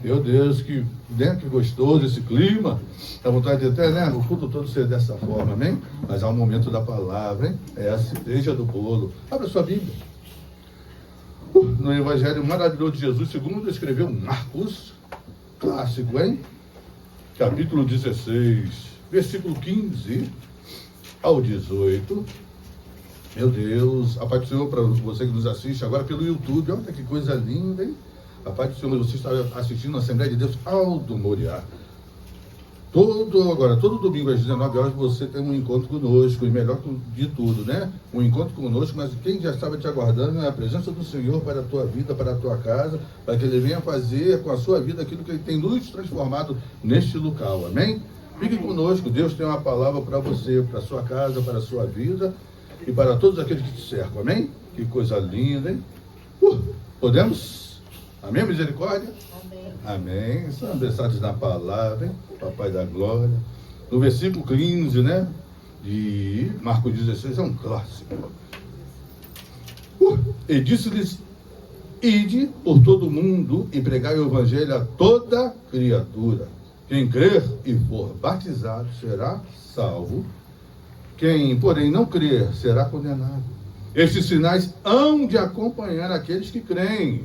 Meu Deus, que gostoso esse clima. Dá vontade de até, né? O culto todo ser dessa forma, amém? Mas há um momento da palavra, hein? É a cereja do bolo. Abra sua Bíblia. No Evangelho maravilhoso de Jesus, segundo escreveu Marcos, clássico, hein? Capítulo 16, versículo 15 ao 18. Meu Deus, a paz do Senhor para você que nos assiste agora pelo YouTube. Olha que coisa linda, hein? A paz do Senhor, você está assistindo a Assembleia de Deus Aldo Moriá. Todo domingo às 19 horas você tem um encontro conosco, e melhor de tudo, né? Um encontro conosco, mas quem já estava te aguardando é a presença do Senhor para a tua vida, para a tua casa, para que Ele venha fazer com a sua vida aquilo que Ele tem nos transformado neste local, amém? Fique conosco, Deus tem uma palavra para você, para a sua casa, para a sua vida e para todos aqueles que te cercam, amém? Que coisa linda, hein? Podemos? Amém, misericórdia? Amém. Amém. São abençoados na palavra, hein? Papai da glória. No versículo 15, né? De Marcos 16, é um clássico. E disse-lhes: ide por todo o mundo e pregai o evangelho a toda criatura. Quem crer e for batizado será salvo. Quem, porém, não crer será condenado. Estes sinais hão de acompanhar aqueles que creem.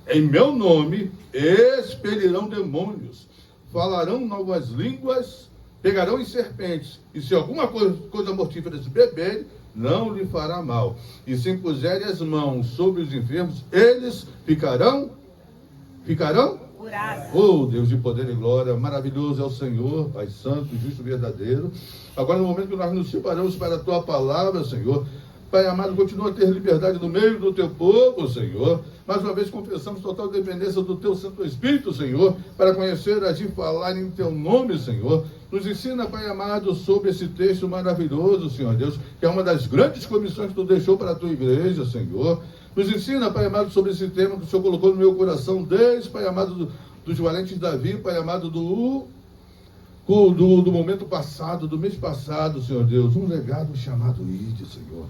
Em meu nome expelirão demônios, falarão novas línguas, pegarão em serpentes, e se alguma coisa mortífera se beberem, não lhe fará mal. E se impuserem as mãos sobre os enfermos, eles ficarão curados. Oh, Deus de poder e glória, maravilhoso é o Senhor, Pai Santo, justo e verdadeiro. Agora, no momento que nós nos separamos para a Tua palavra, Senhor, Pai amado, continua a ter liberdade no meio do Teu povo, Senhor. Mais uma vez confessamos total dependência do Teu Santo Espírito, Senhor, para conhecer, agir, falar em Teu nome, Senhor. Nos ensina, Pai amado, sobre esse texto maravilhoso, Senhor Deus, que é uma das grandes comissões que Tu deixou para a Tua igreja, Senhor. Nos ensina, Pai amado, sobre esse tema que o Senhor colocou no meu coração, desde, Pai amado, dos valentes Davi, Pai amado, do momento passado, do mês passado, Senhor Deus, um legado chamado ID, Senhor.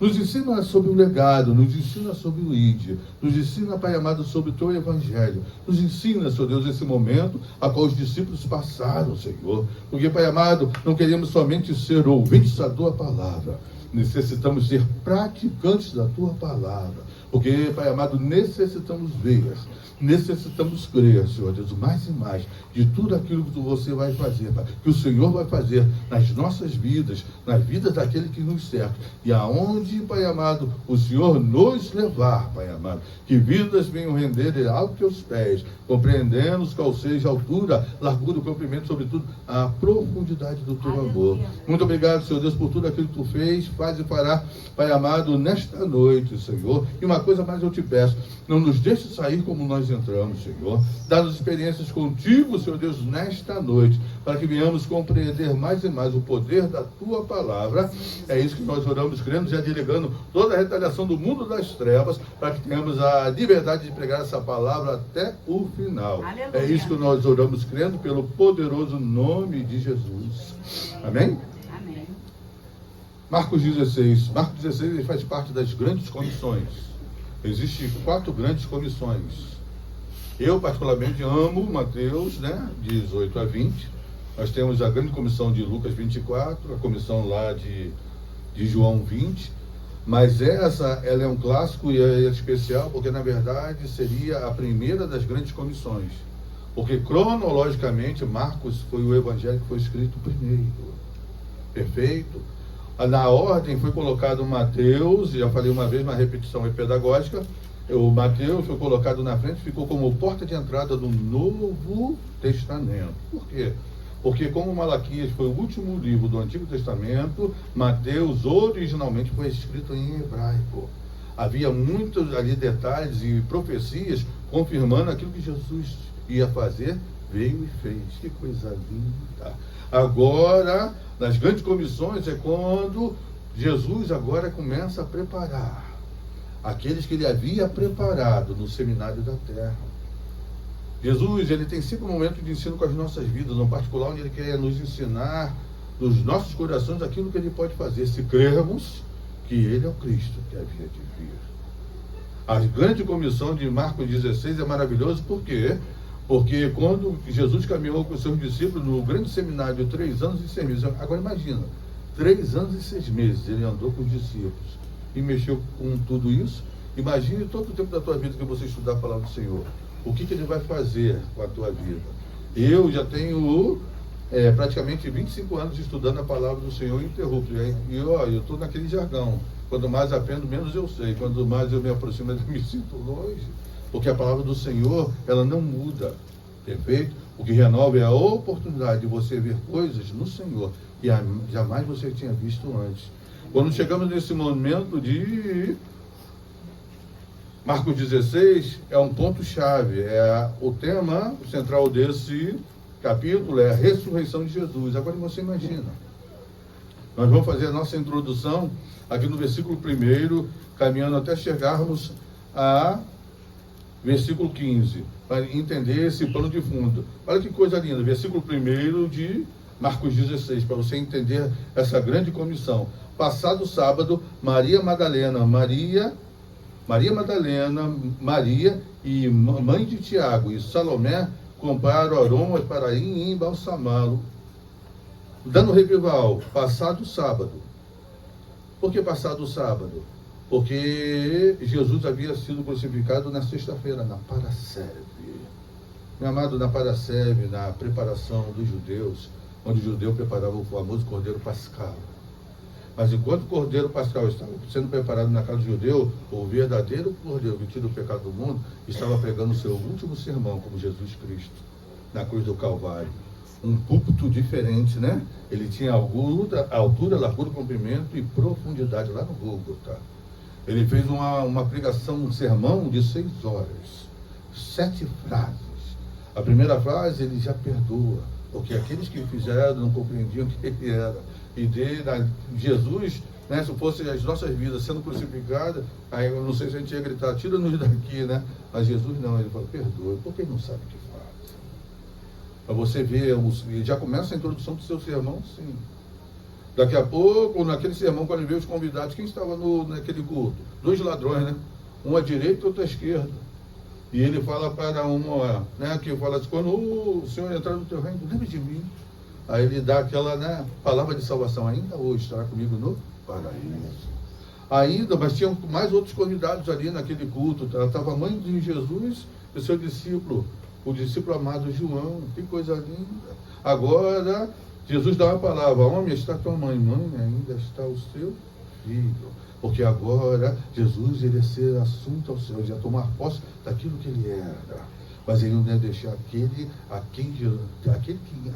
Nos ensina sobre o legado, nos ensina sobre o ID, nos ensina, Pai amado, sobre o Teu Evangelho. Nos ensina, Senhor Deus, esse momento a qual os discípulos passaram, Senhor. Porque, Pai amado, não queremos somente ser ouvintes da Tua palavra. Necessitamos ser praticantes da Tua palavra. Porque, Pai amado, necessitamos ver, necessitamos crer, Senhor Deus, mais e mais, de tudo aquilo que você vai fazer, Pai, que o Senhor vai fazer nas nossas vidas, nas vidas daquele que nos cerca. E aonde, Pai amado, o Senhor nos levar, Pai amado, que vidas venham render aos Teus pés, compreendendo qual seja a altura, largura, o comprimento, sobretudo, a profundidade do Teu amor. Muito obrigado, Senhor Deus, por tudo aquilo que Tu fez, faz e fará, Pai amado, nesta noite, Senhor. E uma coisa mais eu te peço, não nos deixe sair como nós entramos, Senhor. Dá-nos experiências contigo, Senhor Deus, nesta noite, para que venhamos compreender mais e mais o poder da Tua palavra. É isso que nós oramos, cremos, já delegando toda a retaliação do mundo das trevas, para que tenhamos a liberdade de pregar essa palavra até o final. Aleluia. É isso que nós oramos, crendo, pelo poderoso nome de Jesus. Amém? Amém. Marcos 16. Marcos 16 ele faz parte das grandes comissões. Existem 4 grandes comissões. Eu, particularmente, amo Mateus, né, 18 a 20. Nós temos a grande comissão de Lucas 24, a comissão lá de João 20. Mas ela é um clássico e é especial porque, na verdade, seria a primeira das grandes comissões. Porque, cronologicamente, Marcos foi o evangelho que foi escrito primeiro. Perfeito? Na ordem foi colocado Mateus, já falei uma vez, uma repetição pedagógica. O Mateus foi colocado na frente, ficou como porta de entrada do Novo Testamento. Por quê? Porque como Malaquias foi o último livro do Antigo Testamento, Mateus originalmente foi escrito em hebraico. Havia muitos ali detalhes e profecias confirmando aquilo que Jesus ia fazer, veio e fez. Que coisa linda! Agora, nas grandes comissões, é quando Jesus agora começa a preparar aqueles que ele havia preparado no seminário da terra. Jesus, ele tem sempre um momento de ensino com as nossas vidas, no particular, onde ele quer nos ensinar nos nossos corações aquilo que ele pode fazer, se crermos que ele é o Cristo que havia de vir. A grande comissão de Marcos 16 é maravilhoso, por quê? Porque quando Jesus caminhou com os seus discípulos no grande seminário de 3 anos e 6 meses, agora imagina, 3 anos e 6 meses ele andou com os discípulos e mexeu com tudo isso. Imagine todo o tempo da tua vida que você estudar a palavra do Senhor. O que ele vai fazer com a tua vida? Eu já tenho praticamente 25 anos estudando a palavra do Senhor ininterrupto. E eu estou naquele jargão. Quanto mais aprendo, menos eu sei. Quanto mais eu me aproximo, eu me sinto longe. Porque a palavra do Senhor, ela não muda. Perfeito? O que renova é a oportunidade de você ver coisas no Senhor que jamais você tinha visto antes. Quando chegamos nesse momento de Marcos 16, é um ponto-chave. O tema central desse capítulo é a ressurreição de Jesus. Agora você imagina. Nós vamos fazer a nossa introdução aqui no versículo 1, caminhando até chegarmos a versículo 15, para entender esse plano de fundo. Olha que coisa linda, versículo 1 de Marcos 16, para você entender essa grande comissão. Passado o sábado, Maria e mãe de Tiago e Salomé compraram aromas para ir embalsamá-lo, dando revival, passado o sábado. Por que passado o sábado? Porque Jesus havia sido crucificado na sexta-feira, na Parasceve. Meu amado, na Parasceve, na preparação dos judeus, onde o judeu preparava o famoso Cordeiro Pascal. Mas enquanto o Cordeiro Pascal estava sendo preparado na casa do judeu, o verdadeiro Cordeiro que tira o pecado do mundo estava pregando o seu último sermão, como Jesus Cristo, na cruz do Calvário. Um púlpito diferente, né? Ele tinha altura, largura, comprimento e profundidade lá no Gólgota. Ele fez uma pregação, um sermão de 6 horas, 7 frases. A primeira frase, ele já perdoa, porque aqueles que fizeram não compreendiam o que ele era. E Jesus, né, se fosse as nossas vidas sendo crucificadas, aí eu não sei se a gente ia gritar, tira-nos daqui, né? Mas Jesus não, ele falou, perdoa, porque ele não sabe o que faz. Para você ver, ele já começa a introdução do seu sermão, sim. Daqui a pouco, naquele sermão, quando ele veio os convidados, quem estava naquele culto? 2 ladrões, né? Um à direita e outro à esquerda. E ele fala para uma, né, que fala assim, quando o Senhor entrar no teu reino, lembre de mim. Aí ele dá aquela, né, palavra de salvação, ainda hoje estará comigo no paraíso. Ainda, mas tinham mais outros convidados ali naquele culto. Estava a mãe de Jesus e o seu discípulo, o discípulo amado João. Que coisa linda. Agora, Jesus dá uma palavra, homem, está tua mãe, ainda está o seu filho. Porque agora, Jesus, ele ia ser assunto ao céu, ele ia tomar posse daquilo que ele era. Mas ele não ia deixar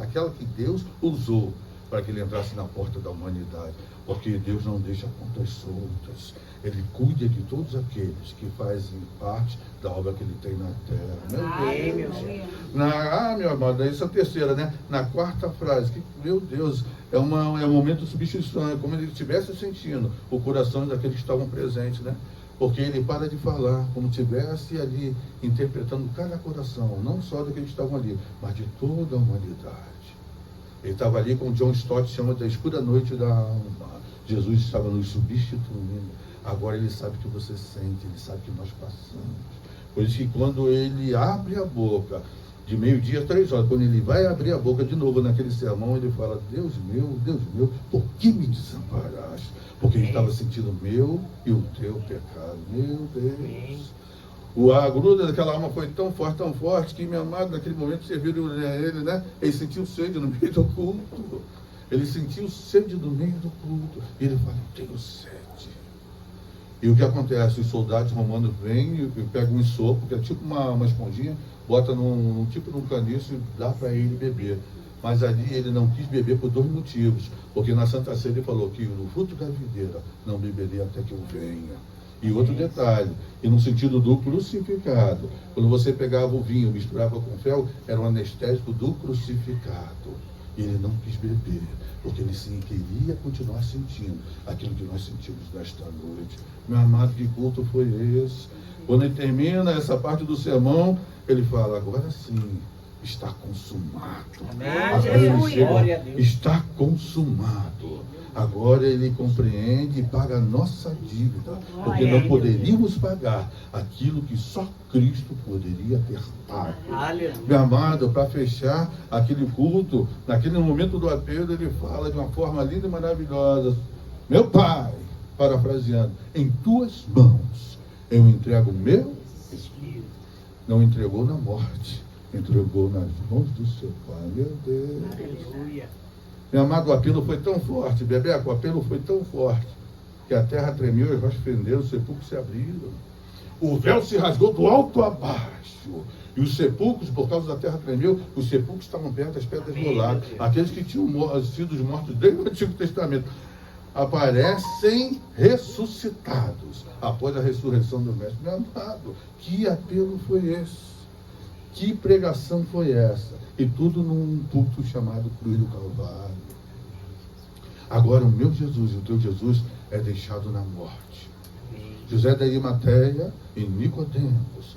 aquela que Deus usou para que ele entrasse na porta da humanidade. Porque Deus não deixa pontas soltas. Ele cuida de todos aqueles que fazem parte da obra que ele tem na terra. Meu Deus. Meu amado, essa é a terceira, né? Na quarta frase, meu Deus, é um momento de substituição, é como ele estivesse sentindo o coração daqueles que estavam presentes, né? Porque ele para de falar, como se estivesse ali interpretando cada coração, não só daqueles que estavam ali, mas de toda a humanidade. Ele estava ali, como John Stott chama da escura noite da alma. Jesus estava nos substituindo. Agora ele sabe o que você sente, ele sabe o que nós passamos. Por isso que quando ele abre a boca, de 12:00 a 3h, quando ele vai abrir a boca de novo naquele sermão, ele fala, Deus meu, por que me desamparaste? Porque ele estava sentindo o meu e o teu pecado. Meu Deus. A gruda daquela alma foi tão forte, que, meu amado, naquele momento você viu ele, né? Ele sentiu sede no meio do culto. Ele sentiu sede no meio do culto. E ele fala, eu tenho sede. E o que acontece? Os soldados romanos vêm e pegam um ensopo, que é tipo uma esponjinha, bota num caniço e dá para ele beber. Mas ali ele não quis beber por 2 motivos. Porque na Santa Ceia ele falou que no fruto da videira não beberia até que eu venha. E outro detalhe, e no sentido do crucificado, quando você pegava o vinho, misturava com fel, era um anestésico do crucificado. E ele não quis beber, porque ele sim queria continuar sentindo aquilo que nós sentimos nesta noite. Meu amado, que culto foi esse? Quando ele termina essa parte do sermão, ele fala, agora sim, está consumado. Amém. Agora ele chega, Glória a Deus. está consumado. Agora ele compreende e paga a nossa dívida, porque não poderíamos pagar aquilo que só Cristo poderia ter pago. Aleluia. Meu amado, para fechar aquele culto, naquele momento do apelo, ele fala de uma forma linda e maravilhosa: meu Pai, parafraseando, em tuas mãos eu entrego o meu espírito. Não entregou na morte, entregou nas mãos do seu Pai. Meu Deus. Aleluia. Meu amado, o apelo foi tão forte, Bebeco, o apelo foi tão forte, que a terra tremeu, as rochas fenderam, os sepulcros se abriram. O véu se rasgou do alto a baixo. E os sepulcros, por causa da terra tremeu, os sepulcros estavam perto das pedras roladas. Aqueles que tinham sido mortos desde o Antigo Testamento aparecem ressuscitados após a ressurreição do Mestre. Meu amado, que apelo foi esse? Que pregação foi essa? E tudo num culto chamado Cruz do Calvário. Agora o meu Jesus e o teu Jesus é deixado na morte. José da Arimateia e Nicodemos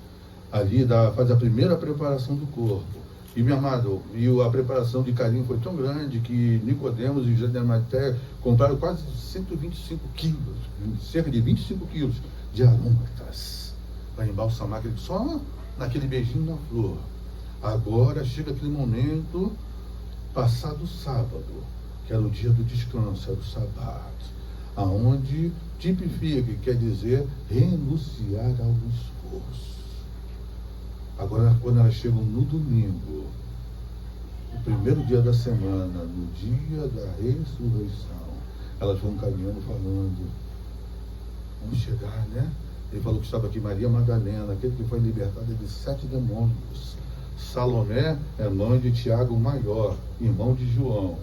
ali faz a primeira preparação do corpo. E, meu amado, a preparação de carinho foi tão grande que Nicodemos e José da Arimateia compraram quase 125 quilos, cerca de 25 quilos de aromatas para embalsamar aquele, só naquele beijinho na flor. Agora chega aquele momento, passado o sábado, que era o dia do descanso, era o sábado, aonde tipifica, que quer dizer renunciar ao esforço. Agora, quando elas chegam no domingo, o primeiro dia da semana, no dia da ressurreição, elas vão caminhando falando: vamos chegar, né? Ele falou que estava aqui Maria Madalena, aquele que foi libertada de 7 demônios. Salomé é mãe de Tiago Maior, irmão de João.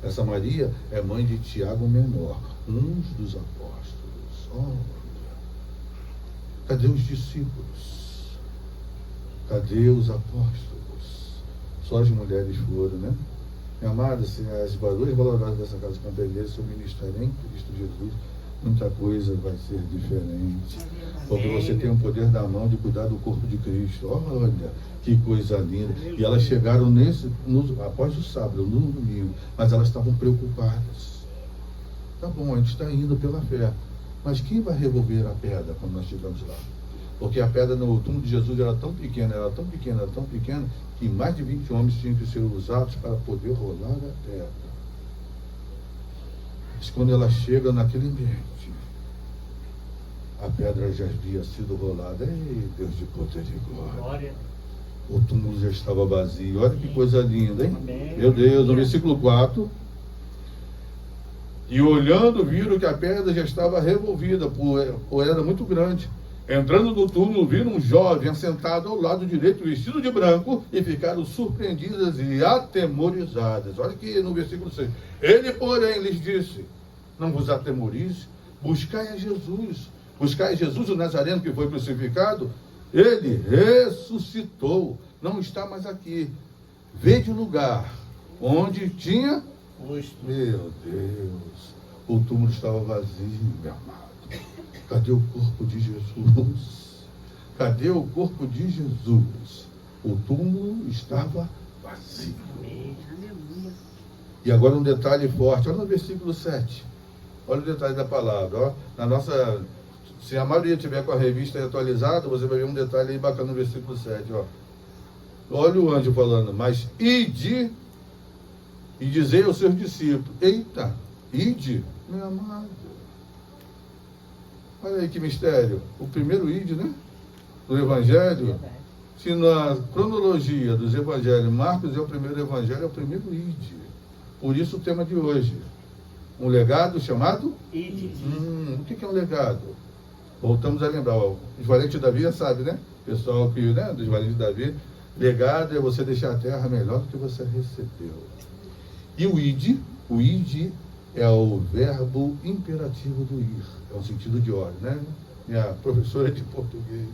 Essa Maria é mãe de Tiago Menor, uns dos apóstolos. Olha, cadê os discípulos? Cadê os apóstolos? Só as mulheres foram, né? Minha amada, se as valores valorosas dessa casa compreenderem seu ministério em Cristo Jesus, muita coisa vai ser diferente. Porque você tem o poder da mão de cuidar do corpo de Cristo. Olha, que coisa linda. E elas chegaram após o sábado, no domingo, mas elas estavam preocupadas. Tá bom, a gente está indo pela fé, mas quem vai revolver a pedra quando nós chegamos lá? Porque a pedra no túmulo de Jesus era tão pequena, que mais de 20 homens tinham que ser usados para poder rolar a pedra. Mas quando ela chega naquele ambiente, a pedra já havia sido rolada. Ei, Deus de poder e glória. O túmulo já estava vazio. Olha que coisa linda, hein? Meu Deus, no versículo 4. E olhando, viram que a pedra já estava revolvida, por era muito grande. Entrando no túmulo, viram um jovem assentado ao lado direito, vestido de branco, e ficaram surpreendidas e atemorizadas. Olha aqui no versículo 6. Ele, porém, lhes disse: não vos atemorize, buscai a Jesus. Buscai Jesus, o Nazareno que foi crucificado. Ele ressuscitou, não está mais aqui. Vede o lugar onde tinha posto. Meu Deus, o túmulo estava vazio, meu amado. Cadê o corpo de Jesus? Cadê o corpo de Jesus? O túmulo estava vazio. E agora um detalhe forte, olha no versículo 7. Olha o detalhe da palavra. Ó. Na nossa, se a maioria tiver com a revista atualizada, você vai ver um detalhe aí bacana no versículo 7. Ó. Olha o anjo falando: mas ide e dizei aos seus discípulos. Eita, ide, meu amado. Olha aí que mistério. O primeiro ide, né? Do Evangelho. Se na cronologia dos Evangelhos, Marcos é o primeiro Evangelho, é o primeiro ide. Por isso o tema de hoje. Um legado chamado? Ide. O que é um legado? Voltamos a lembrar. Ó, os valentes de Davi, sabe, né? Pessoal que, né, dos valentes de Davi. Legado é você deixar a terra melhor do que você recebeu. E o ide é o verbo imperativo do ir. É um sentido de ordem, né? Minha professora de português.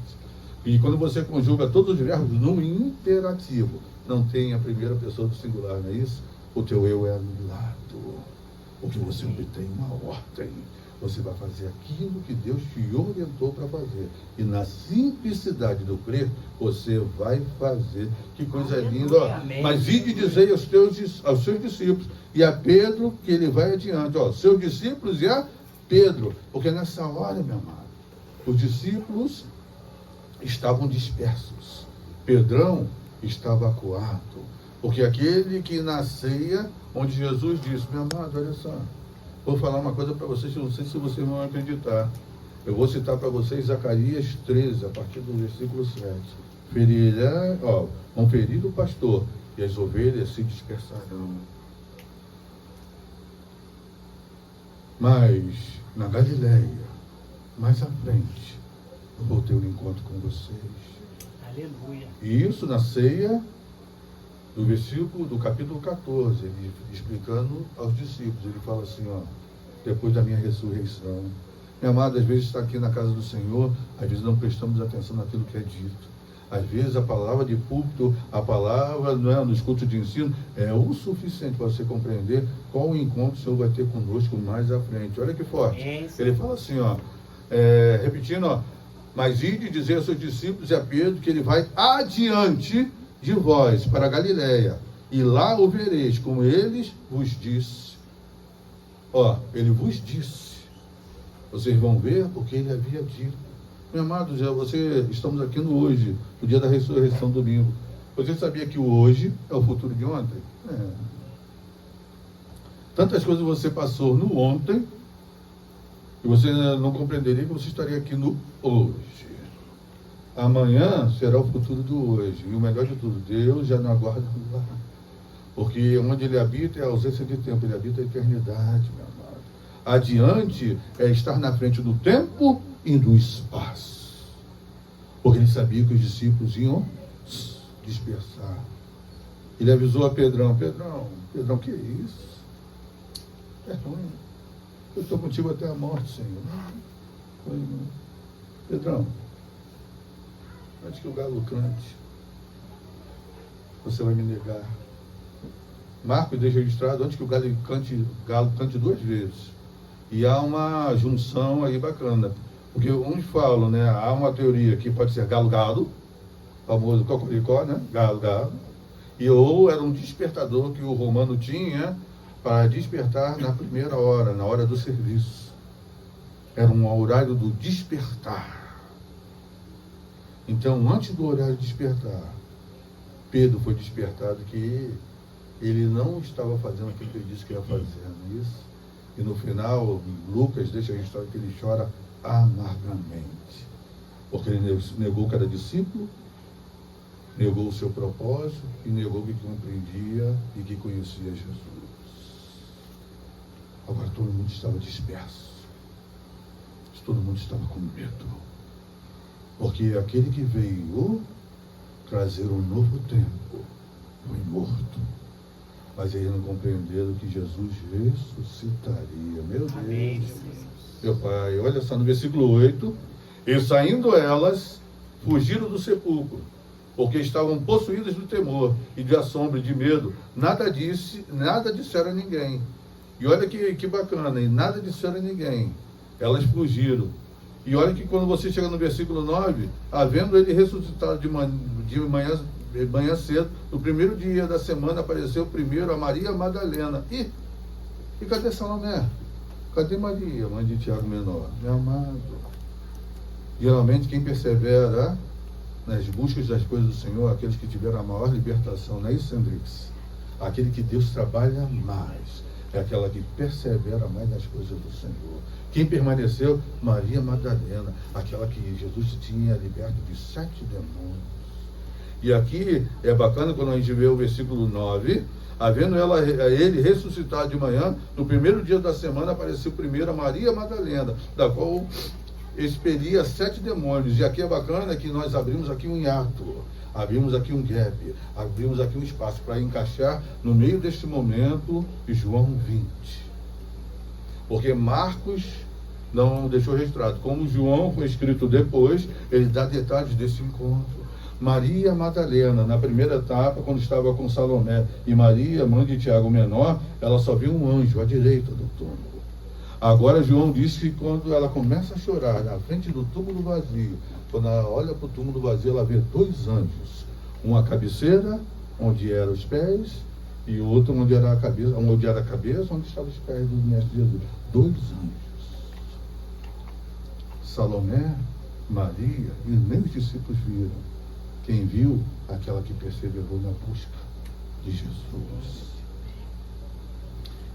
E quando você conjuga todos os verbos no imperativo, não tem a primeira pessoa do singular, não é isso? O teu eu é anulado. porque você obtém uma ordem. Você vai fazer aquilo que Deus te orientou para fazer. E na simplicidade do crer, você vai fazer. Que coisa linda. Ó. Mas ide dizer aos seus discípulos, e a Pedro, que ele vai adiante. Ó, seus discípulos e a Pedro. Porque nessa hora, meu amado, os discípulos estavam dispersos. Pedrão estava acuado. Porque aquele que na ceia, onde Jesus disse, meu amado, olha só, vou falar uma coisa para vocês, eu não sei se vocês vão acreditar. Eu vou citar para vocês Zacarias 13, a partir do versículo 7. Vão ferir o pastor, e as ovelhas se dispersarão. Mas, na Galileia, mais à frente, eu vou ter um encontro com vocês. Aleluia. E isso na ceia do capítulo 14, ele explicando aos discípulos, ele fala assim, ó, depois da minha ressurreição. Meu amado, às vezes está aqui na casa do Senhor, às vezes não prestamos atenção naquilo que é dito. Às vezes a palavra de púlpito, a palavra nos cultos de ensino, é o suficiente para você compreender qual o encontro o Senhor vai ter conosco mais à frente. Olha que forte. Ele fala assim, ó, repetindo, ó, mas ide dizer aos seus discípulos e a Pedro que ele vai adiante de vós para a Galileia, e lá o vereis, como eles vos disse. Ó, ele vos disse. Vocês vão ver porque ele havia dito. Meu amado, estamos aqui no hoje, no dia da ressurreição, domingo. Você sabia que o hoje é o futuro de ontem? Tantas coisas você passou no ontem, e você não compreenderia que você estaria aqui no hoje. Amanhã será o futuro do hoje. E o melhor de tudo, Deus já não aguarda lá. Porque onde ele habita é a ausência de tempo, ele habita a eternidade, meu amado. Adiante é estar na frente do tempo e do espaço. Porque ele sabia que os discípulos iam dispersar. Ele avisou a Pedrão, Pedrão, que é isso? É ruim. Eu estou contigo até a morte, Senhor. Pedrão, antes que o galo cante, você vai me negar. Marcos deixa registrado, antes que o galo cante 2 vezes. E há uma junção aí bacana. Porque uns falam, né? Há uma teoria que pode ser galo-galo, famoso cocoricó, né? Galo-galo. E ou era um despertador que o romano tinha para despertar na primeira hora, na hora do serviço. Era um horário do despertar. Então, antes do horário de despertar, Pedro foi despertado que ele não estava fazendo aquilo que ele disse que ia fazer, não é isso? E no final, Lucas deixa registrado que ele chora amargamente, porque ele negou que era discípulo, negou o seu propósito e negou que compreendia e que conhecia Jesus. Agora todo mundo estava disperso, todo mundo estava com medo, porque aquele que veio trazer um novo tempo foi morto, mas eles não compreenderam que Jesus ressuscitaria. Meu Deus. Amém. Meu Pai, olha só no versículo 8, e saindo elas, fugiram do sepulcro, porque estavam possuídas do temor e de assombro e de medo. Nada disseram a ninguém. E olha que bacana, e nada disseram a ninguém. Elas fugiram. E olha que quando você chega no versículo 9, havendo ele ressuscitado de manhã cedo, no primeiro dia da semana, apareceu primeiro a Maria Madalena. E cadê Salomé? Cadê Maria, mãe de Tiago Menor? Meu amado. Geralmente quem persevera nas buscas das coisas do Senhor, aqueles que tiveram a maior libertação, não é isso, Hendrix? Aquele que Deus trabalha mais, é aquela que persevera mais nas coisas do Senhor. Quem permaneceu? Maria Madalena, aquela que Jesus tinha liberto de 7 demônios. E aqui é bacana quando a gente vê o versículo 9, havendo ele ressuscitado de manhã, no primeiro dia da semana apareceu primeiro a Maria Madalena, da qual expelia 7 demônios. E aqui é bacana que nós abrimos aqui um hiato, abrimos aqui um gap, abrimos aqui um espaço para encaixar no meio deste momento João 20. Porque Marcos não deixou registrado. Como João foi escrito depois, ele dá detalhes desse encontro. Maria Madalena, na primeira etapa, quando estava com Salomé, e Maria, mãe de Tiago menor, ela só viu um anjo à direita do túmulo. Agora João disse que quando ela começa a chorar na frente do túmulo vazio, quando ela olha para o túmulo vazio, ela vê dois anjos. Um à cabeceira, onde eram os pés, e o outro onde era a cabeça, onde estavam os pés do Mestre Jesus. Dois anjos. Salomé, Maria e nem os discípulos viram. Quem viu? Aquela que perseverou na busca de Jesus.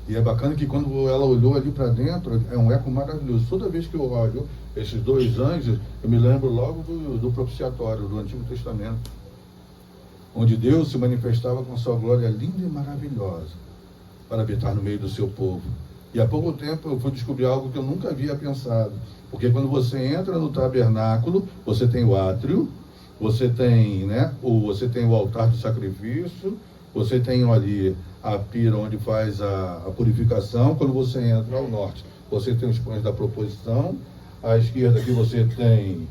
E é bacana que quando ela olhou ali para dentro, é um eco maravilhoso. Toda vez que eu olho esses dois anjos, eu me lembro logo do propiciatório do Antigo Testamento, onde Deus se manifestava com sua glória linda e maravilhosa para habitar no meio do seu povo. E há pouco tempo eu fui descobrir algo que eu nunca havia pensado. Porque quando você entra no tabernáculo, você tem o átrio, você tem o altar do sacrifício, você tem ali a pira onde faz a purificação. Quando você entra ao norte, você tem os pães da proposição. À esquerda aqui você tem,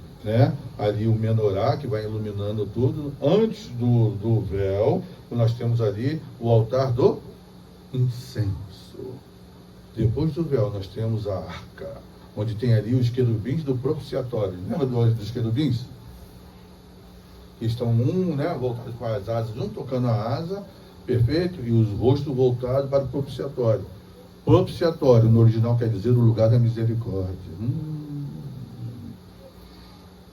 ali o menorá, que vai iluminando tudo. Antes do véu, nós temos ali o altar do incenso. Depois do véu, nós temos a arca, onde tem ali os querubins do propiciatório. Lembra dos querubins? Que estão voltados com as asas, um tocando a asa, perfeito, e os rostos voltados para o propiciatório. Propiciatório, no original, quer dizer o lugar da misericórdia.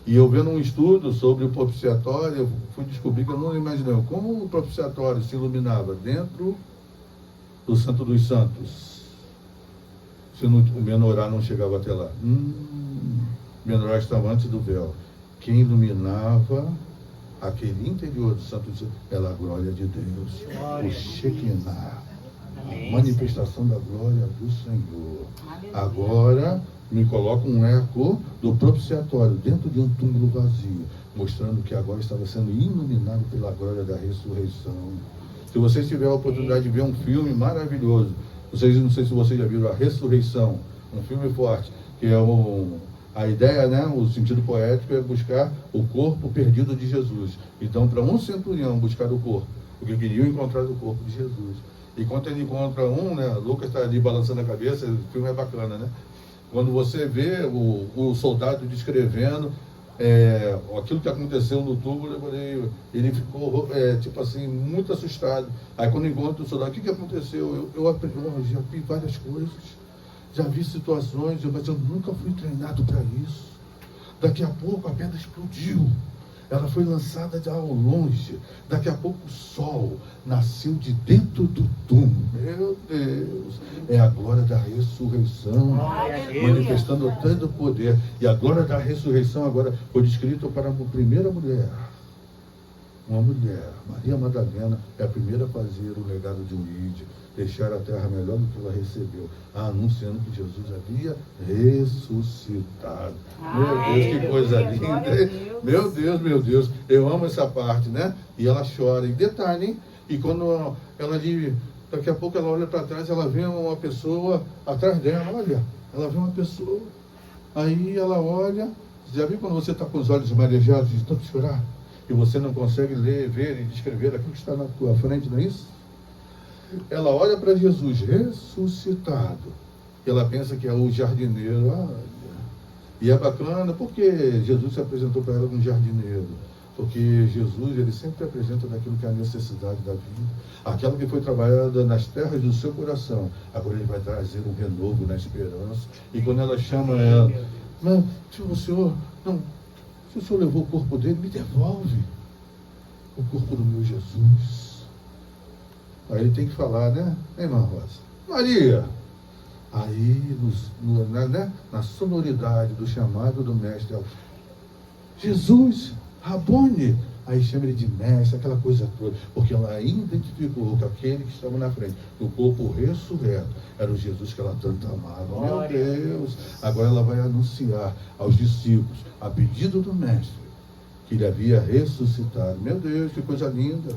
E eu vendo um estudo sobre o propiciatório, eu fui descobrir que eu não imaginei como o propiciatório se iluminava dentro do Santo dos Santos. Se o menorá não chegava até lá. O menorá estava antes do véu. Quem iluminava aquele interior do Santo dos Santos era a glória de Deus. O Shekinah. A manifestação da glória do Senhor. Agora me coloca um eco do propiciatório dentro de um túmulo vazio, mostrando que agora estava sendo iluminado pela glória da ressurreição. Se vocês tiverem a oportunidade de ver um filme maravilhoso, não sei se vocês já viram A Ressurreição, um filme forte, que é a ideia, o sentido poético é buscar o corpo perdido de Jesus. Então, para um centurião buscar o corpo, porque queriam encontrar o corpo de Jesus. E quando ele encontra Lucas está ali balançando a cabeça, o filme é bacana, Quando você vê o soldado descrevendo aquilo que aconteceu no túmulo, ele ficou, muito assustado. Aí quando encontra o soldado, o que aconteceu? Eu já vi várias coisas, já vi situações, mas eu nunca fui treinado para isso. Daqui a pouco a pedra explodiu. Ela foi lançada de ao longe. Daqui a pouco o sol nasceu de dentro do túmulo. Meu Deus! É a glória da ressurreição, manifestando tanto poder. E a glória da ressurreição agora foi descrita para a primeira mulher. Uma mulher, Maria Madalena, é a primeira a fazer o legado de um ídolo, deixar a terra melhor do que ela recebeu, anunciando que Jesus havia ressuscitado. Meu Deus, que coisa linda! Meu Deus, eu amo essa parte, E ela chora. E detalhe, e quando ela daqui a pouco ela olha para trás, ela vê uma pessoa atrás dela, ela vê uma pessoa. Aí ela olha, já viu quando você está com os olhos marejados de tanto chorar? E você não consegue ler, ver e descrever aquilo que está na tua frente, não é isso? Ela olha para Jesus ressuscitado. E ela pensa que é o jardineiro. E é bacana porque Jesus se apresentou para ela como jardineiro. Porque Jesus, ele sempre apresenta daquilo que é a necessidade da vida. Aquela que foi trabalhada nas terras do seu coração. Agora ele vai trazer um renovo na esperança. E quando ela chama ela, mas se o senhor levou o corpo dele, me devolve o corpo do meu Jesus. Aí ele tem que falar, irmã Rosa? Maria! Aí, na sonoridade do chamado do mestre, Jesus, Rabone! Aí chama ele de mestre, aquela coisa toda, porque ela identificou que aquele que estava na frente, o corpo ressurreto, era o Jesus que ela tanto amava. Glória. Meu Deus! Agora ela vai anunciar aos discípulos, a pedido do mestre, que ele havia ressuscitado. Meu Deus, que coisa linda!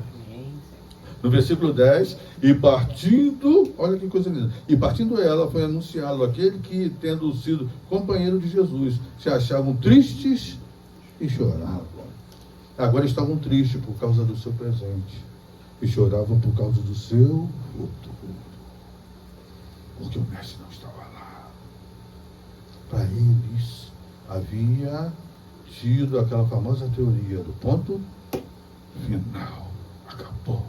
No versículo 10, olha que coisa linda, e partindo ela, foi anunciado aquele que, tendo sido companheiro de Jesus, se achavam tristes e choravam. Agora estavam tristes por causa do seu presente e choravam por causa do seu futuro, porque o mestre não estava lá. Para eles havia tido aquela famosa teoria do ponto final. Acabou.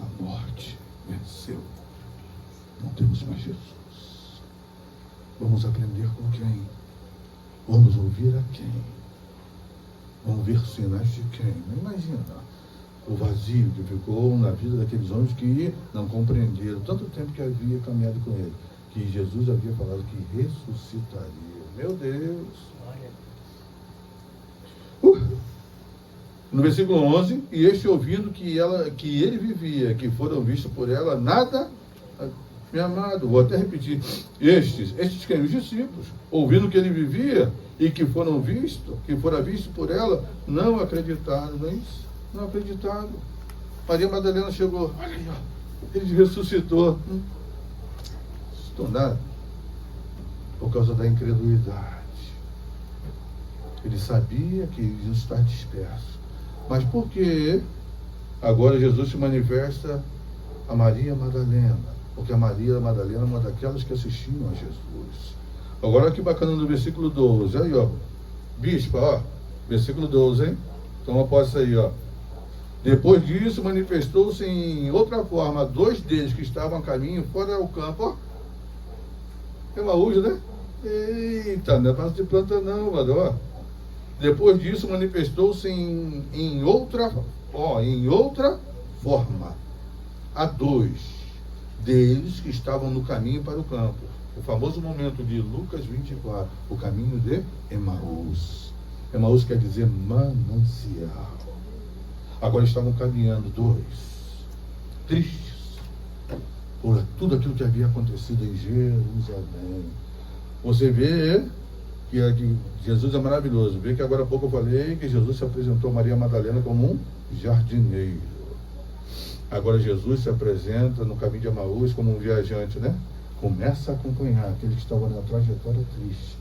A morte venceu. Não temos mais Jesus. Vamos aprender com quem? Vamos ouvir a quem? Vamos ver sinais de quem? Não imagina o vazio que ficou na vida daqueles homens que não compreenderam tanto tempo que havia caminhado com ele, que Jesus havia falado que ressuscitaria. Meu Deus! No versículo 11, e este ouvindo que ele vivia, que foram vistos por ela, nada, meu amado, vou até repetir, estes quem? Os discípulos, ouvindo que ele vivia e que foram vistos, que fora visto por ela, não acreditaram, não é isso? Não acreditaram. Maria Madalena chegou, olha aí, ó, ele ressuscitou. Ressuscitou nada, por causa da incredulidade. Ele sabia que eles iam estar dispersos. Mas por que agora Jesus se manifesta a Maria Madalena? Porque a Maria Madalena é uma daquelas que assistiam a Jesus. Agora que bacana no versículo 12. Aí, ó. Bispa, ó. Versículo 12, hein? Toma posse aí, ó. Depois disso, manifestou-se em outra forma 2 deles que estavam a caminho fora do campo, ó. Tem uma uja, né? Eita, não é fácil de planta não, mano, ó. Depois disso, manifestou-se em outra forma a 2 deles que estavam no caminho para o campo. O famoso momento de Lucas 24, o caminho de Emaús. Emaús quer dizer manancial. Agora estavam caminhando 2, tristes, por tudo aquilo que havia acontecido em Jerusalém. Você vê que Jesus é maravilhoso. Vê que agora há pouco eu falei que Jesus se apresentou a Maria Madalena como um jardineiro. Agora Jesus se apresenta no caminho de Emaús como um viajante, né? Começa a acompanhar aquele que estava na trajetória triste,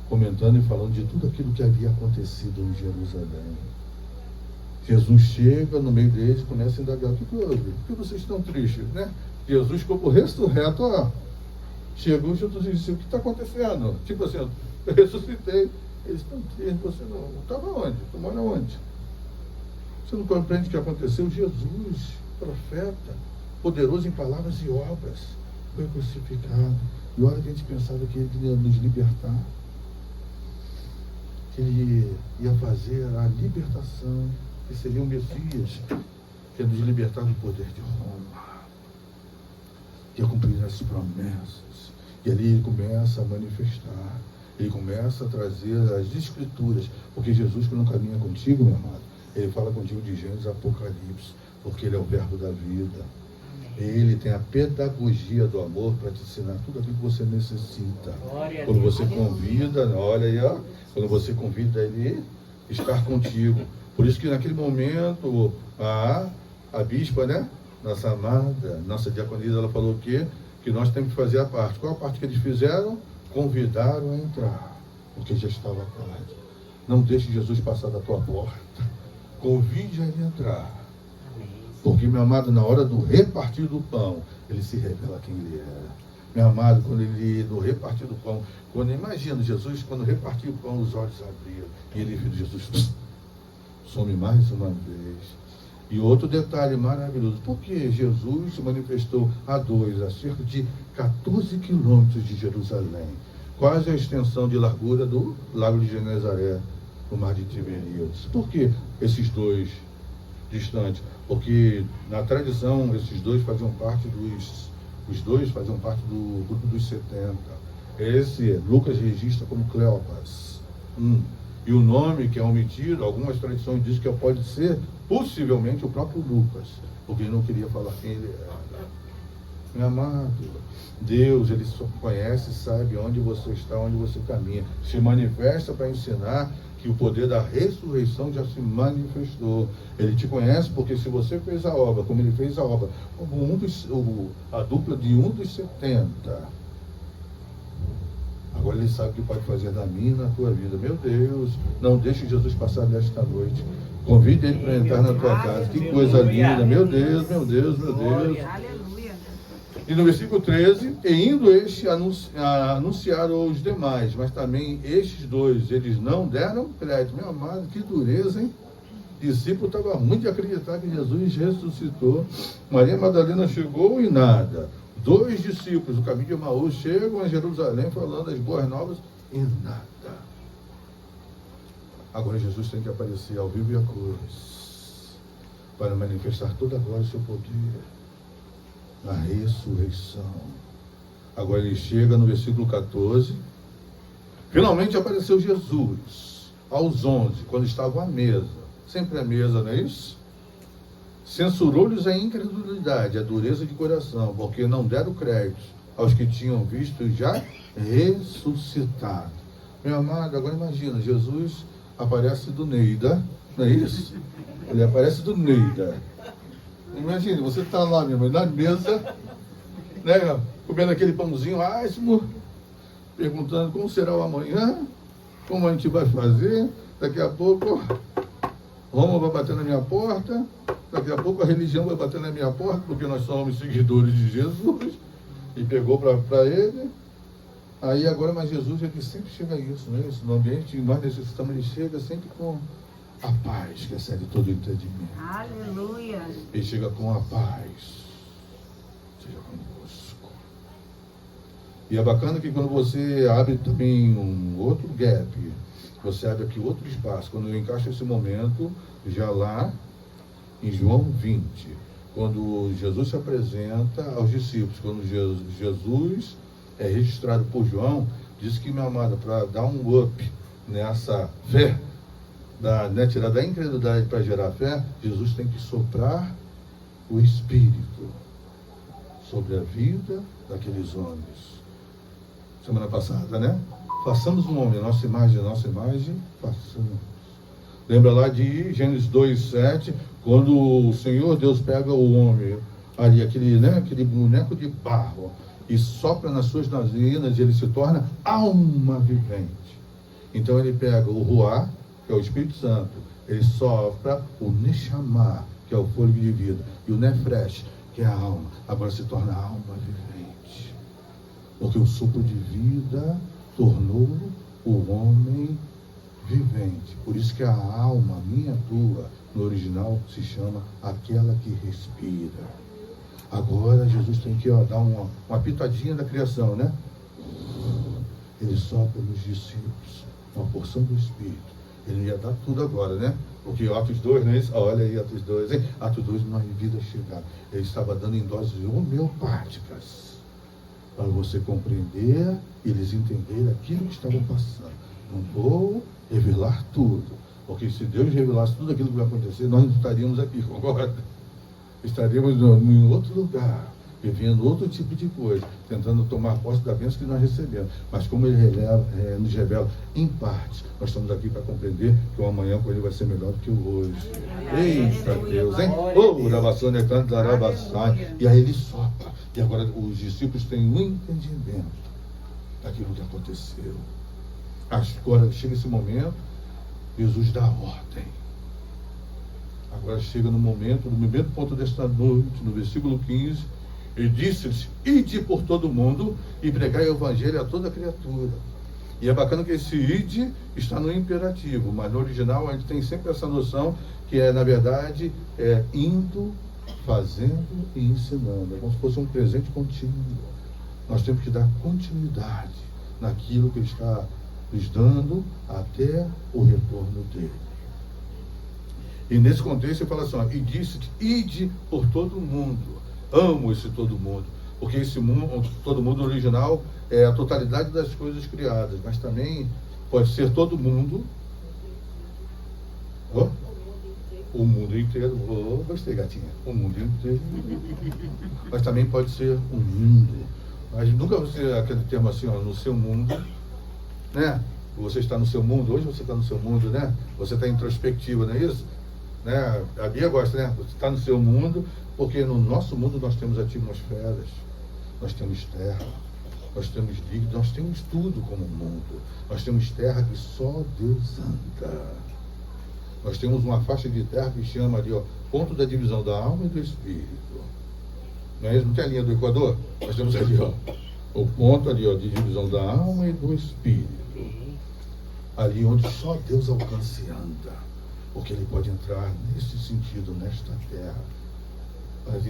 comentando e falando de tudo aquilo que havia acontecido em Jerusalém. Jesus chega no meio deles e começa a indagar: o que houve? Por que vocês estão tristes, né? Jesus, como ressurreto, ó, chegou junto e disse: o que está acontecendo? Tipo assim, eu ressuscitei. Eles estão tristes. Você não estava onde? Tu mora onde? Você não compreende o que aconteceu? Jesus, profeta, poderoso em palavras e obras, foi crucificado. E olha que a gente pensava que ele ia nos libertar, que ele ia fazer a libertação, que seria o Messias, que ia nos libertar do poder de Roma, que ia cumprir as promessas. E ali ele começa a manifestar, ele começa a trazer as escrituras, porque Jesus, que não caminha contigo, meu amado, ele fala contigo de Gênesis, Apocalipse, porque ele é o verbo da vida. Ele tem a pedagogia do amor para te ensinar tudo aquilo que você necessita. Quando você convida, olha aí, ó, quando você convida ele estar contigo. Por isso que naquele momento, a bispa, né, nossa amada, nossa diaconisa, ela falou que nós temos que fazer a parte. Qual a parte que eles fizeram? Convidaram a entrar, porque já estava tarde. Não deixe Jesus passar da tua porta. Convide a ele entrar. Porque, meu amado, na hora do repartir do pão, ele se revela quem ele era. Meu amado, quando ele, no repartir do pão, quando imagina Jesus, quando repartiu o pão, os olhos abriram, e ele viu Jesus, some mais uma vez. E outro detalhe maravilhoso, porque Jesus se manifestou a 2, a cerca de 14 quilômetros de Jerusalém, quase a extensão de largura do Lago de Genezaré, no mar de Tiberíades. Por que esses 2 distantes? Porque na tradição esses 2 faziam parte do grupo dos 70. Esse Lucas registra como Cleopas. E o nome que é omitido, algumas tradições dizem que pode ser possivelmente o próprio Lucas, porque ele não queria falar quem ele era. Meu amado, Deus, ele só conhece e sabe onde você está, onde você caminha. Se manifesta para ensinar que o poder da ressurreição já se manifestou. Ele te conhece porque se você fez a obra, como ele fez a obra, como a dupla de um dos 70, Agora Ele sabe o que pode fazer na minha e na tua vida. Meu Deus, não deixe Jesus passar desta noite. Convide Ele para entrar na tua casa. Que coisa linda, meu Deus, meu Deus, meu Deus. E no versículo 13, e indo este anunciar aos demais, mas também estes dois, eles não deram crédito. Meu amado, que dureza, hein? O discípulo estava ruim de acreditar que Jesus ressuscitou. Maria Madalena chegou e nada. 2 discípulos do caminho de Emaús chegam a Jerusalém falando as boas novas e nada. Agora Jesus tem que aparecer ao vivo e a cores para manifestar toda a glória do seu poder na ressurreição. Agora ele chega no versículo 14. Finalmente apareceu Jesus aos 11, quando estavam à mesa. Sempre à mesa, não é isso? Censurou-lhes a incredulidade, a dureza de coração, porque não deram crédito aos que tinham visto já ressuscitado. Meu amado, agora imagina, Jesus aparece do Neida, não é isso? Ele aparece do Neida. Imagina, você está lá, minha mãe, na mesa, né, comendo aquele pãozinho ácimo, perguntando como será o amanhã, como a gente vai fazer. Daqui a pouco Roma vai bater na minha porta, daqui a pouco a religião vai bater na minha porta, porque nós somos seguidores de Jesus, e pegou para ele. Aí agora, mas Jesus, ele sempre chega a isso, não é isso? No ambiente que nós necessitamos, ele chega sempre com a paz, que excede todo o entendimento. Aleluia. Ele chega com a paz. Seja conosco. E é bacana que quando você abre também um outro gap, você abre aqui outro espaço, quando eu encaixo esse momento, já lá em João 20, quando Jesus se apresenta aos discípulos, quando Jesus é registrado por João, diz que, meu amado, para dar um up nessa fé, tirar da incredulidade para gerar fé, Jesus tem que soprar o Espírito sobre a vida daqueles homens. Semana passada, né? Façamos um homem, nossa imagem, façamos. Lembra lá de Gênesis 2:7, quando o Senhor Deus pega o homem, ali, aquele boneco de barro, e sopra nas suas narinas, e ele se torna alma vivente. Então ele pega o Ruá, que é o Espírito Santo, ele sopra o Neshama, que é o fôlego de vida, e o Nefresh, que é a alma, agora se torna alma vivente. Porque o sopro de vida tornou o homem vivente. Por isso que a alma, minha, tua, no original se chama aquela que respira. Agora Jesus tem que dar uma pitadinha da criação, né? Ele sopra nos discípulos uma porção do Espírito. Ele ia dar tudo agora, né? Porque Atos 2, né? Olha aí, Atos 2, hein? Atos 2, não é vida chegar. Ele estava dando em doses homeopáticas para você compreender e eles entenderem aquilo que estavam passando. Não vou revelar tudo, porque se Deus revelasse tudo aquilo que vai acontecer, nós não estaríamos aqui, concorda? Estaríamos em outro lugar, vivendo outro tipo de coisa, tentando tomar posse da bênção que nós recebemos. Mas como Ele nos revela em partes, nós estamos aqui para compreender que o amanhã com Ele vai ser melhor do que o hoje. Eita Deus, hein? E aí Ele sopra. E agora os discípulos têm um entendimento daquilo que aconteceu. Agora chega esse momento, Jesus dá a ordem. Agora chega no momento, no primeiro ponto desta noite, no versículo 15, ele disse-lhes: ide por todo mundo e pregai o evangelho a toda criatura. E é bacana que esse ide está no imperativo, mas no original a gente tem sempre essa noção que é, na verdade, indo, fazendo e ensinando. É como se fosse um presente contínuo. Nós temos que dar continuidade naquilo que Ele está nos dando até o retorno dele. E nesse contexto ele fala assim, e disse, ide por todo mundo. Amo esse todo mundo, porque esse mundo, todo mundo original é a totalidade das coisas criadas, mas também pode ser todo mundo. O mundo inteiro. Gostei, gatinha. O mundo inteiro. Mas também pode ser o mundo. Mas nunca você, aquele termo assim, no seu mundo, né? Você está no seu mundo, hoje você está no seu mundo, né? Você está introspectiva, não é isso? Né? A Bia gosta, né? Você está no seu mundo, porque no nosso mundo nós temos atmosferas, nós temos terra, nós temos líquido, nós temos tudo como mundo. Nós temos terra que só Deus anda. Nós temos uma faixa de terra que chama ali, ó, ponto da divisão da alma e do espírito. Não é isso? Não tem a linha do Equador? Nós temos ali, ó, o ponto ali, ó, de divisão da alma e do espírito. Ali onde só Deus alcança e anda. Porque Ele pode entrar nesse sentido, nesta terra. Nós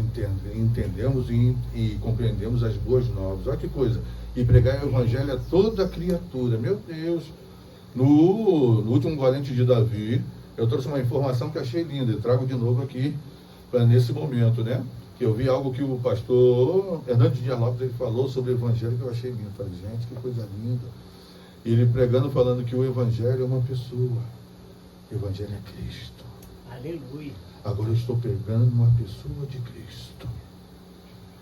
entendemos e compreendemos as boas novas. Olha que coisa. E pregar o Evangelho a toda criatura. Meu Deus. No último valente de Davi, eu trouxe uma informação que achei linda. E trago de novo aqui, para nesse momento, né? Que eu vi algo que o pastor Hernandes Dias Lopes ele falou sobre o Evangelho, que eu achei lindo. Eu falei, gente, que coisa linda. Ele pregando, falando que o Evangelho é uma pessoa. O Evangelho é Cristo. Aleluia. Agora eu estou pregando uma pessoa de Cristo.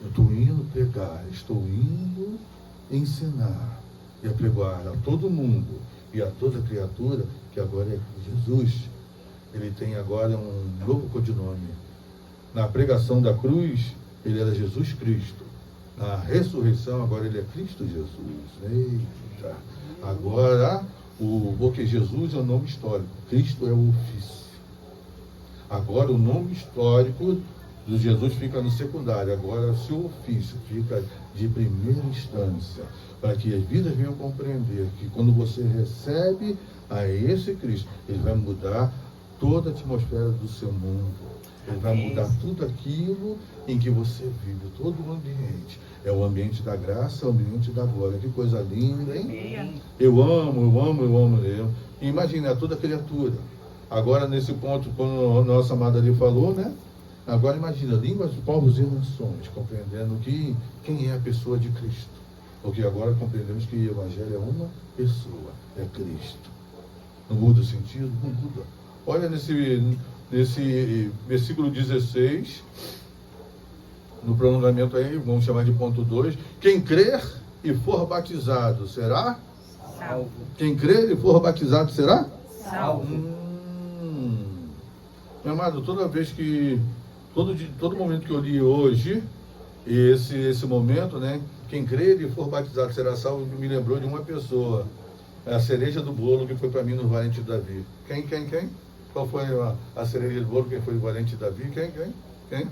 Eu estou indo pregar, estou indo ensinar e apregoar a todo mundo e a toda criatura que agora é Jesus. Ele tem agora um novo codinome. Na pregação da cruz, ele era Jesus Cristo. Na ressurreição, agora ele é Cristo Jesus. Eita! Agora, porque Jesus é o nome histórico, Cristo é o ofício. Agora o nome histórico do Jesus fica no secundário, agora o seu ofício fica de primeira instância, para que as vidas venham compreender que quando você recebe a esse Cristo, ele vai mudar toda a atmosfera do seu mundo, ele vai mudar tudo aquilo em que você vive, todo o ambiente. É o ambiente da graça, é o ambiente da glória. Que coisa linda, hein? Eu amo. Imagina, é toda criatura. Agora, nesse ponto, quando a nossa amada ali falou, né? Agora, imagina, línguas, povos e nações, compreendendo quem é a pessoa de Cristo. Porque agora compreendemos que o Evangelho é uma pessoa, é Cristo. Não muda o sentido? Não muda. Olha nesse versículo 16... No prolongamento aí, vamos chamar de ponto 2. Quem crer e for batizado será? Salvo. Quem crer e for batizado será? Salvo. Meu amado, toda vez que... Todo momento que eu li hoje, esse momento, né? Quem crer e for batizado será salvo, me lembrou de uma pessoa. A cereja do bolo que foi para mim no Valente de Davi. Quem? Qual foi a cereja do bolo? Quem foi o Valente de Davi? Quem?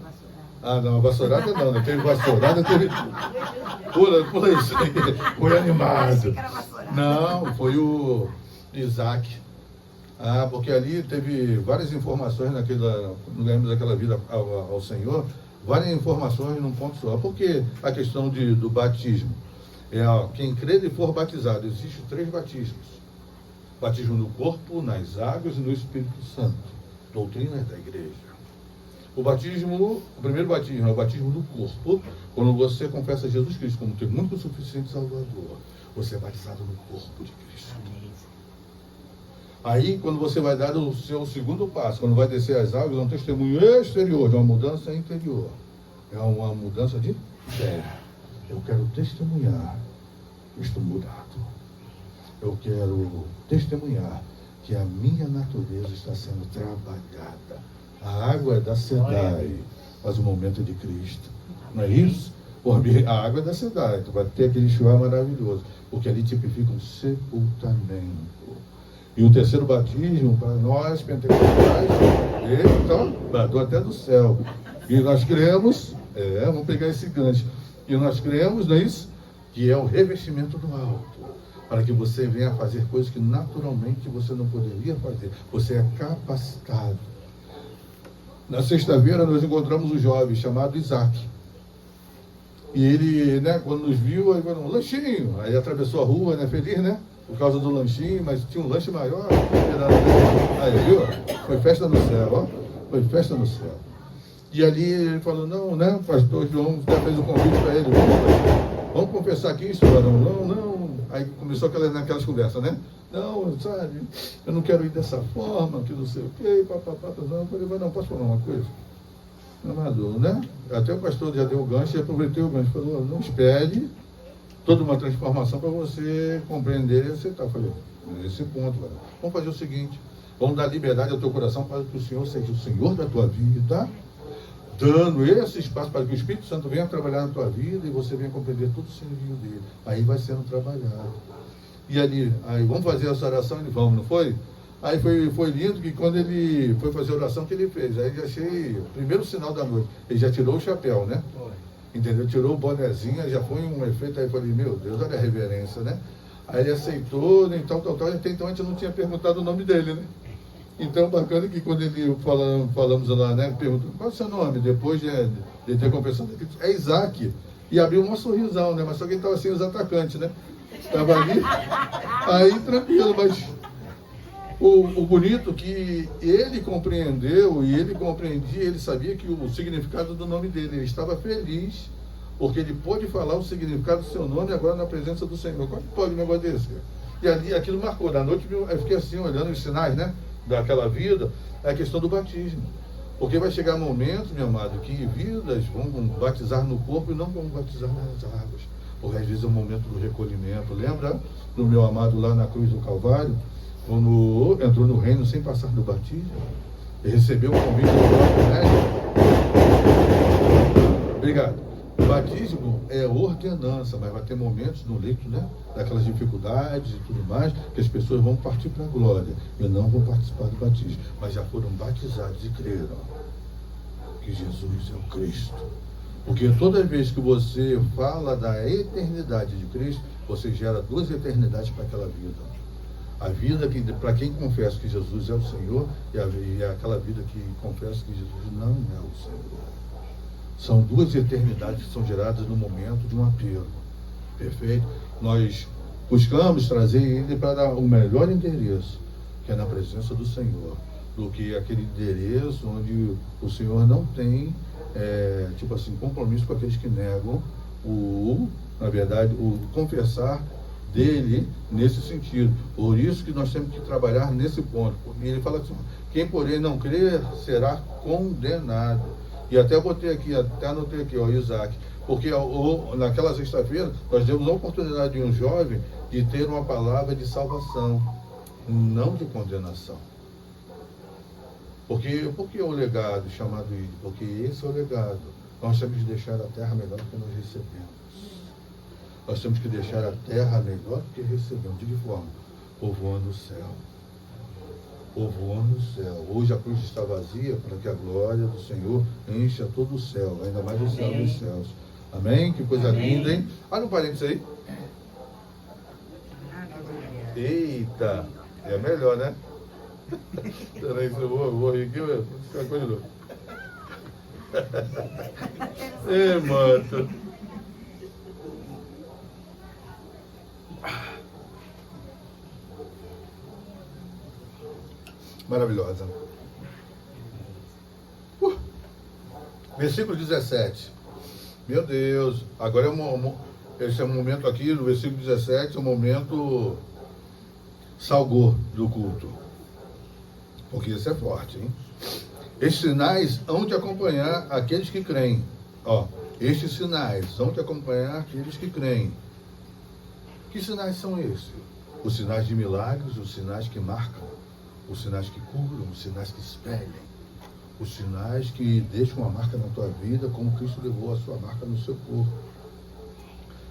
Ah, não, a vassourada não, né? Teve vassourada, teve... Pula isso aí, foi animado. Não, foi o Isaac. Ah, porque ali teve várias informações no ganhamos aquela vida ao Senhor, várias informações num ponto só. Por que a questão do batismo? Quem crer e for batizado, existem 3 batismos. Batismo no corpo, nas águas e no Espírito Santo. Doutrina da igreja. O primeiro batismo é o batismo do corpo, quando você confessa Jesus Cristo como teu único e suficiente Salvador. Você é batizado no corpo de Cristo. Aí, quando você vai dar o seu segundo passo, quando vai descer as águas, é um testemunho exterior, de uma mudança interior. É uma mudança de fé. Eu quero testemunhar que estou mudado. Eu quero testemunhar que a minha natureza está sendo trabalhada. A água é da Sedai, mas o momento é de Cristo. Não é isso? A água é da Sedai, tu vai ter aquele chuva maravilhoso, porque ali tipifica um sepultamento. E o terceiro batismo, para nós pentecostais, bradou até do céu. E nós cremos, vamos pegar esse gancho, e nós cremos, não é isso? Que é o revestimento do alto, para que você venha fazer coisas que naturalmente você não poderia fazer. Você é capacitado. Na sexta-feira nós encontramos um jovem chamado Isaac. E ele, né, quando nos viu, aí falou, um lanchinho. Aí atravessou a rua, né, feliz, né? Por causa do lanchinho, mas tinha um lanche maior. Aí, viu? Foi festa no céu, ó. Foi festa no céu. E ali ele falou, não, né, pastor João até fez um convite para ele. Vamos confessar aqui, varão. Não. Aí começou naquelas conversas, né? Não, sabe, eu não quero ir dessa forma, que não sei o quê, papapá. Não, eu falei, mas não, posso falar uma coisa? Amado, né? Até o pastor já deu o gancho e aproveitei o gancho. Falou, não espere toda uma transformação para você compreender e aceitar. Eu falei, nesse ponto, velho. Vamos fazer o seguinte, vamos dar liberdade ao teu coração para que o Senhor seja o Senhor da tua vida. dando esse espaço para que o Espírito Santo venha trabalhar na tua vida e você venha compreender todo o senhorio dele. Aí vai sendo trabalhado. E ali, aí vamos fazer essa oração, ele vamos, não foi? Aí foi lindo que quando ele foi fazer a oração que ele fez, aí já achei, primeiro sinal da noite, ele já tirou o chapéu, né? Foi. Entendeu? Tirou o bonezinho, já foi um efeito, aí eu falei, meu Deus, olha a reverência, né? Aí ele aceitou, né? Então a gente não tinha perguntado o nome dele, né? Então, bacana que quando ele falamos lá, né? Perguntou, qual é o seu nome? Depois de ter confessado, é Isaac. E abriu um sorrisão, né? Mas só que ele estava sem os atacantes, né? Estava ali, aí tranquilo, mas o bonito que ele compreendeu e ele compreendia, ele sabia que o significado do nome dele, ele estava feliz, porque ele pôde falar o significado do seu nome agora na presença do Senhor. Como pode um negócio desse? E ali aquilo marcou. Na noite eu fiquei assim, olhando os sinais, né? Daquela vida, é a questão do batismo. Porque vai chegar momentos, meu amado, que vidas vão batizar no corpo e não vão batizar nas águas. Porque às vezes é o momento do recolhimento. Lembra do meu amado lá na cruz do Calvário? Quando entrou no reino sem passar do batismo? Ele recebeu o convite do próprio médico. Obrigado. O batismo é ordenança, mas vai ter momentos no leito, né? Daquelas dificuldades e tudo mais, que as pessoas vão partir para a glória e não vão participar do batismo, mas já foram batizados e creram que Jesus é o Cristo. Porque toda vez que você fala da eternidade de Cristo, você gera duas eternidades para aquela vida. A vida que, para quem confessa que Jesus é o Senhor, e aquela vida que confessa que Jesus não é o Senhor. São duas eternidades que são geradas no momento de um apelo. Perfeito? Nós buscamos trazer ele para o melhor endereço, que é na presença do Senhor, do que aquele endereço onde o Senhor não tem, tipo assim, compromisso com aqueles que negam na verdade, o confessar dele nesse sentido. Por isso que nós temos que trabalhar nesse ponto. E ele fala assim, quem porém não crer será condenado. E até botei aqui, até anotei aqui, Isaac, porque naquela sexta-feira nós demos a oportunidade de um jovem de ter uma palavra de salvação, não de condenação. Por que o legado chamado Ilho? Porque esse é o legado. Nós temos que deixar a terra melhor do que nós recebemos. Nós temos que deixar a terra melhor do que recebemos. De que forma? Povoando o céu. Povoando o céu. Hoje a cruz está vazia para que a glória do Senhor encha todo o céu, ainda mais o céu dos céus. Amém? Que coisa linda, hein? Olha um parênteses aí. Eita! É melhor, né? Peraí, eu vou rir aqui, eu ficar com ele novo. Ei, mano. Maravilhosa. Versículo 17. Meu Deus, agora esse é o momento aqui, no versículo 17, é o momento salgou do culto. Porque isso é forte, hein? Estes sinais hão de acompanhar aqueles que creem. Ó, estes sinais hão de acompanhar aqueles que creem. Que sinais são esses? Os sinais de milagres, os sinais que marcam, os sinais que curam, os sinais que espelham, os sinais que deixam uma marca na tua vida, como Cristo levou a sua marca no seu corpo.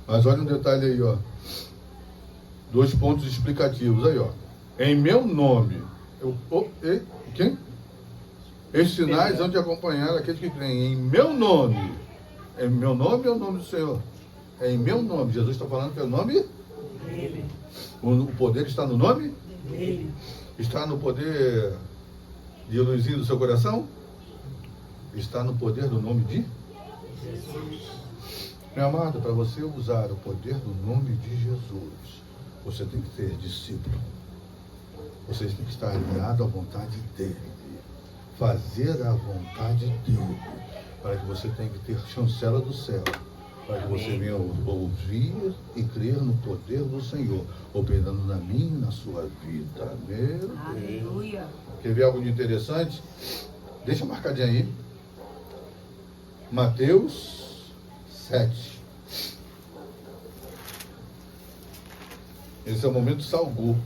Mas olha um detalhe aí, ó. 2 pontos explicativos aí, ó. Em meu nome. Quem? Esses sinais vão te acompanhar aqueles que creem em meu nome. Em meu nome é o nome do Senhor. É em meu nome. Jesus está falando que é o nome dele. O poder está no nome dele. Está no poder de luzinho do seu coração? Está no poder do nome de Jesus. Meu amado, para você usar o poder do nome de Jesus, você tem que ser discípulo. Você tem que estar alinhado à vontade dele. Fazer a vontade dele. Para que você tenha que ter chancela do céu. Para que você venha ouvir e crer no poder do Senhor, operando na minha e na sua vida. Meu Deus. Aleluia. Quer ver algo de interessante? Deixa marcadinho aí. Mateus 7. Esse é o momento salgou.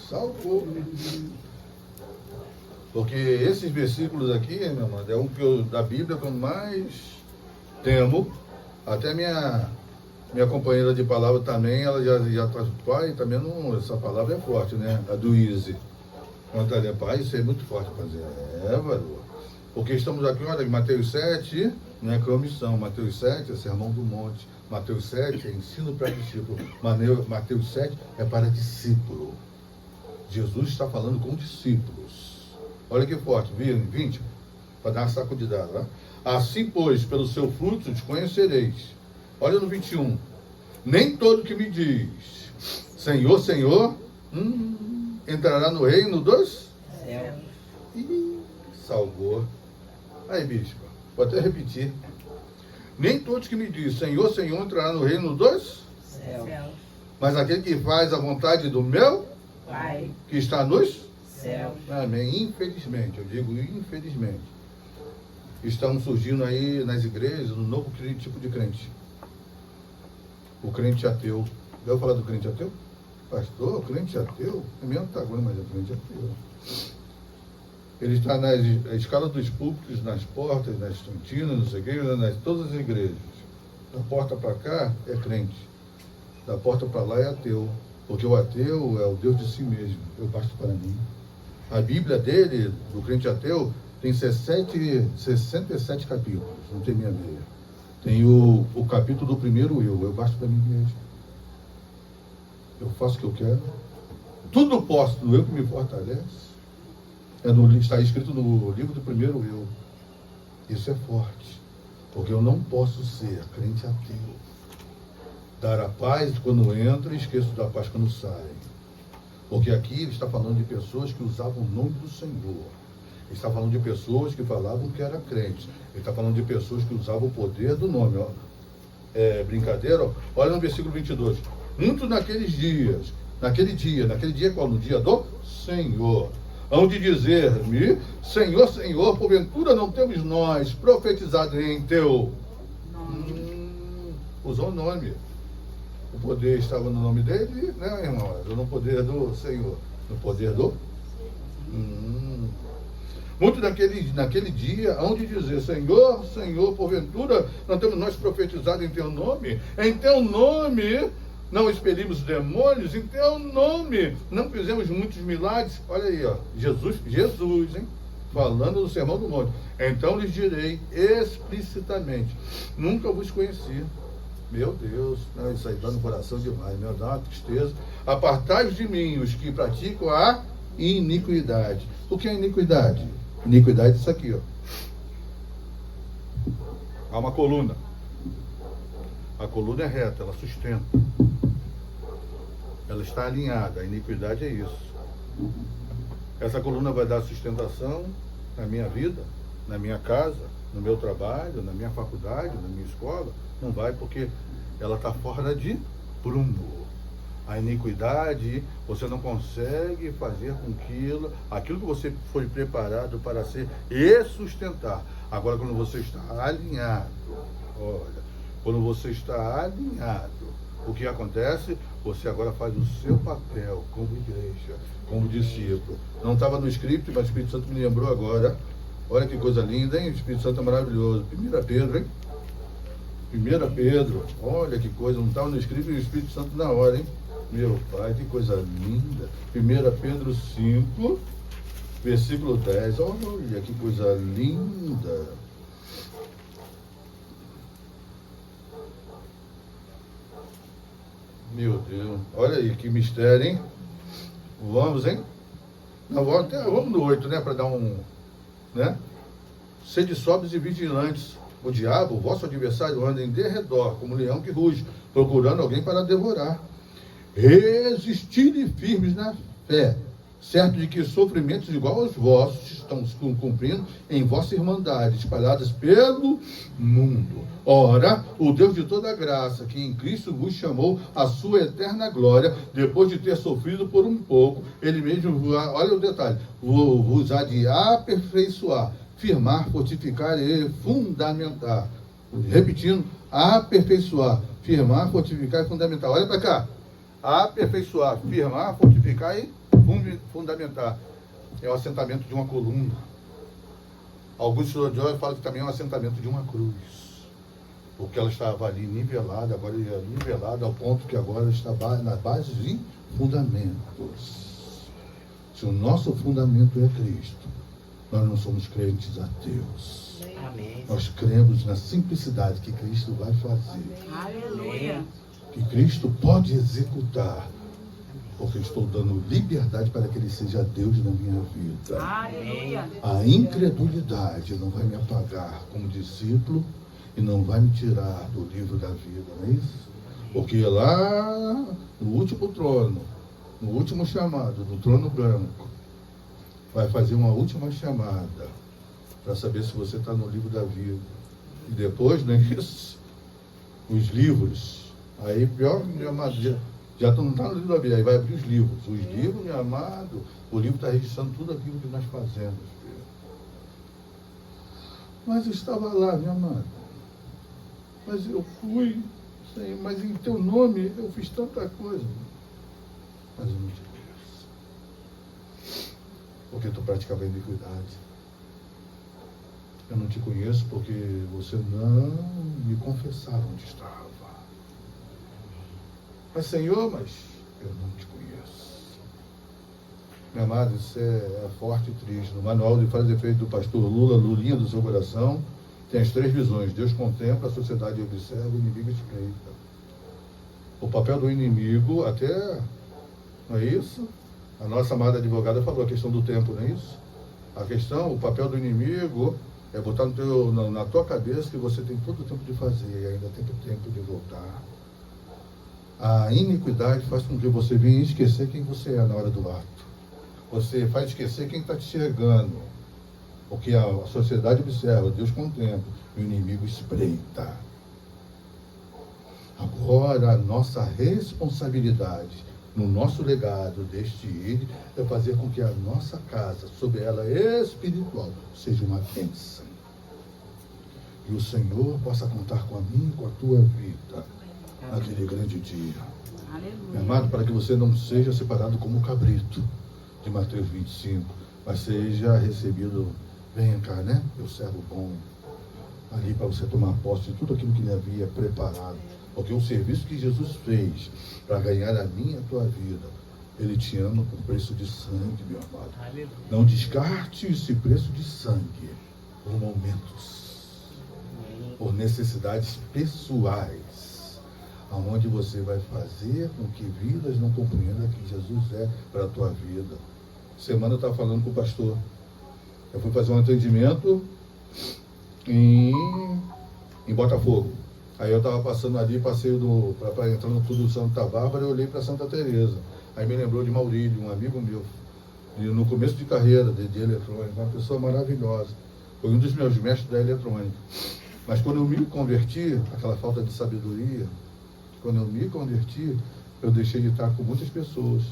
Salgou. Porque esses versículos aqui, meu irmão, é um que da Bíblia que eu mais temo. Até minha companheira de palavra também, ela já tá, pai, também não, essa palavra é forte, né? A do Easy. Quando pai, isso é muito forte fazer. Varô. Porque estamos aqui, olha, em Mateus 7, não é comissão. Mateus 7 é sermão do monte. Mateus 7 é ensino para discípulo. Mateus 7 é para discípulo. Jesus está falando com discípulos. Olha que forte, 20, para dar uma sacudidada. Né? Assim, pois, pelo seu fruto os conhecereis. Olha no 21. Nem todo que me diz, Senhor, Senhor, entrará no reino dos Céu. Ih, salvou. Aí, bispo, vou até repetir. Nem todos que me dizem, Senhor, Senhor, entrará no reino dos Céu. mas aquele que faz a vontade do meu Pai. que está nos Céu. amém. Infelizmente, eu digo infelizmente, estão surgindo aí nas igrejas um novo tipo de crente. O crente ateu. Já ouviu falar do crente ateu? Pastor, crente ateu? É mesmo Taguana, mas é crente ateu. Ele está na escala dos púlpitos, nas portas, nas cantinas, não sei o que, nas todas as igrejas. Da porta para cá é crente. Da porta para lá é ateu. Porque o ateu é o Deus de si mesmo. Eu basto para mim. A Bíblia dele, do crente ateu, tem 67 capítulos. Não tem meia. Tem o capítulo do primeiro eu basto para mim mesmo. Eu faço o que eu quero. Tudo posso no eu que me fortalece. Está escrito no livro do primeiro eu. Isso é forte. Porque eu não posso ser crente ateu. Dar a paz quando entra e esqueço da paz quando sai. Porque aqui ele está falando de pessoas que usavam o nome do Senhor. Ele está falando de pessoas que falavam que era crente. Ele está falando de pessoas que usavam o poder do nome. Ó. É brincadeira? Ó. Olha no versículo 22. Muito naquele dia qual? No dia do Senhor. Hão de dizer-me, Senhor, Senhor, porventura não temos nós profetizado em teu nome. Usou o nome. O poder estava no nome dele, né, irmão? No poder do Senhor. No poder do... Muito naquele dia, hão de dizer, Senhor, Senhor, porventura não temos nós profetizado em teu nome? Em teu nome não expelimos demônios, em teu nome não fizemos muitos milagres. Olha aí, ó, Jesus, hein? Falando do sermão do monte. Então lhes direi explicitamente, nunca vos conheci. Meu Deus, não, isso aí dá no coração demais, meu, dá uma tristeza. Apartai-vos de mim, os que praticam a iniquidade. O que é iniquidade? Iniquidade é isso aqui, ó. Há uma coluna. A coluna é reta, ela sustenta. Ela está alinhada. A iniquidade é isso. Essa coluna vai dar sustentação na minha vida, na minha casa, no meu trabalho, na minha faculdade, na minha escola. Não vai porque ela está fora de prumo. A iniquidade, você não consegue fazer com aquilo que você foi preparado para ser e sustentar. Agora, quando você está alinhado, olha, quando você está alinhado, o que acontece? Você agora faz o seu papel como igreja, como discípulo. Não estava no script, mas o Espírito Santo me lembrou agora. Olha que coisa linda, hein? O Espírito Santo é maravilhoso. 1 Pedro, hein? 1 Pedro, olha que coisa, não estava no script e o Espírito Santo na hora, hein? Meu Pai, que coisa linda. 1 Pedro 5, versículo 10. Olha que coisa linda. Meu Deus. Olha aí, que mistério, hein? Vamos, hein? Não, vamos no 8, né? Para dar um... né? Sede sóbrios e vigilantes. O diabo, o vosso adversário, anda em derredor, como leão que ruge, procurando alguém para devorar. Resistirem firmes na fé, certo de que sofrimentos igual aos vossos estão se cumprindo em vossa irmandade, espalhadas pelo mundo. Ora, o Deus de toda graça, que em Cristo vos chamou à sua eterna glória, depois de ter sofrido por um pouco, ele mesmo, olha o detalhe, vos há de aperfeiçoar, firmar, fortificar e fundamentar. Repetindo, aperfeiçoar, firmar, fortificar e fundamentar. Olha para cá. Aperfeiçoar, firmar, fortificar e fundamentar. é o assentamento de uma coluna. Alguns estudiosos falam que também é um assentamento de uma cruz. Porque ela estava ali nivelada, agora é nivelada ao ponto que agora está na base de fundamentos. Se o nosso fundamento é Cristo, nós não somos crentes ateus. Amém. Nós cremos na simplicidade que Cristo vai fazer. Aleluia. Que Cristo pode executar. Porque eu estou dando liberdade para que Ele seja Deus na minha vida. Aleluia. A incredulidade não vai me apagar como discípulo e não vai me tirar do livro da vida, não é isso? Porque lá no último trono, no último chamado, no trono branco, vai fazer uma última chamada para saber se você está no livro da vida. E depois, não é isso? Os livros. Aí pior, meu amado, já não está no livro da vida, aí vai abrir os livros. Os livros, meu amado, o livro está registrando tudo aquilo que nós fazemos. Filho. Mas eu estava lá, meu amado. Mas eu fui, Senhor, mas em teu nome eu fiz tanta coisa. Mas eu não te conheço. Porque tu praticava iniquidade. Eu não te conheço porque você não me confessava onde estava. Mas Senhor, mas eu não te conheço. Meu amado, isso é forte e triste. No manual de Frase e Efeito do pastor Lula, Lulinha do seu coração, tem as 3 visões. Deus contempla, a sociedade observa, o inimigo espreita. O papel do inimigo, até, não é isso? A nossa amada advogada falou a questão do tempo, não é isso? A questão, o papel do inimigo é botar na tua cabeça que você tem todo o tempo de fazer e ainda tem tempo de voltar. A iniquidade faz com que você venha esquecer quem você é na hora do ato. Você faz esquecer quem está te enxergando. Porque a sociedade observa, Deus contempla, e o inimigo espreita. Agora, a nossa responsabilidade no nosso legado deste Ele é fazer com que a nossa casa, sob ela espiritual, seja uma bênção. E o Senhor possa contar com a minha e com a tua vida naquele grande dia. Aleluia. Meu amado, para que você não seja separado como o cabrito de Mateus 25, mas seja recebido, venha cá, né? Meu servo bom, ali para você tomar posse de tudo aquilo que ele havia preparado. Porque o serviço que Jesus fez para ganhar a minha e a tua vida, Ele te ama por preço de sangue, meu amado. Aleluia. Não descarte esse preço de sangue por momentos, por necessidades pessoais, aonde você vai fazer com que vidas não compreendam que Jesus é para a tua vida. Semana eu estava falando com o pastor. Eu fui fazer um atendimento em Botafogo. Aí eu estava passando ali, passei para entrar no Clube do Santa Bárbara, eu olhei para Santa Teresa. Aí me lembrou de Maurílio, um amigo meu, no começo de carreira de eletrônica, uma pessoa maravilhosa. Foi um dos meus mestres da eletrônica. Mas quando eu me converti, aquela falta de sabedoria, quando eu me converti, eu deixei de estar com muitas pessoas,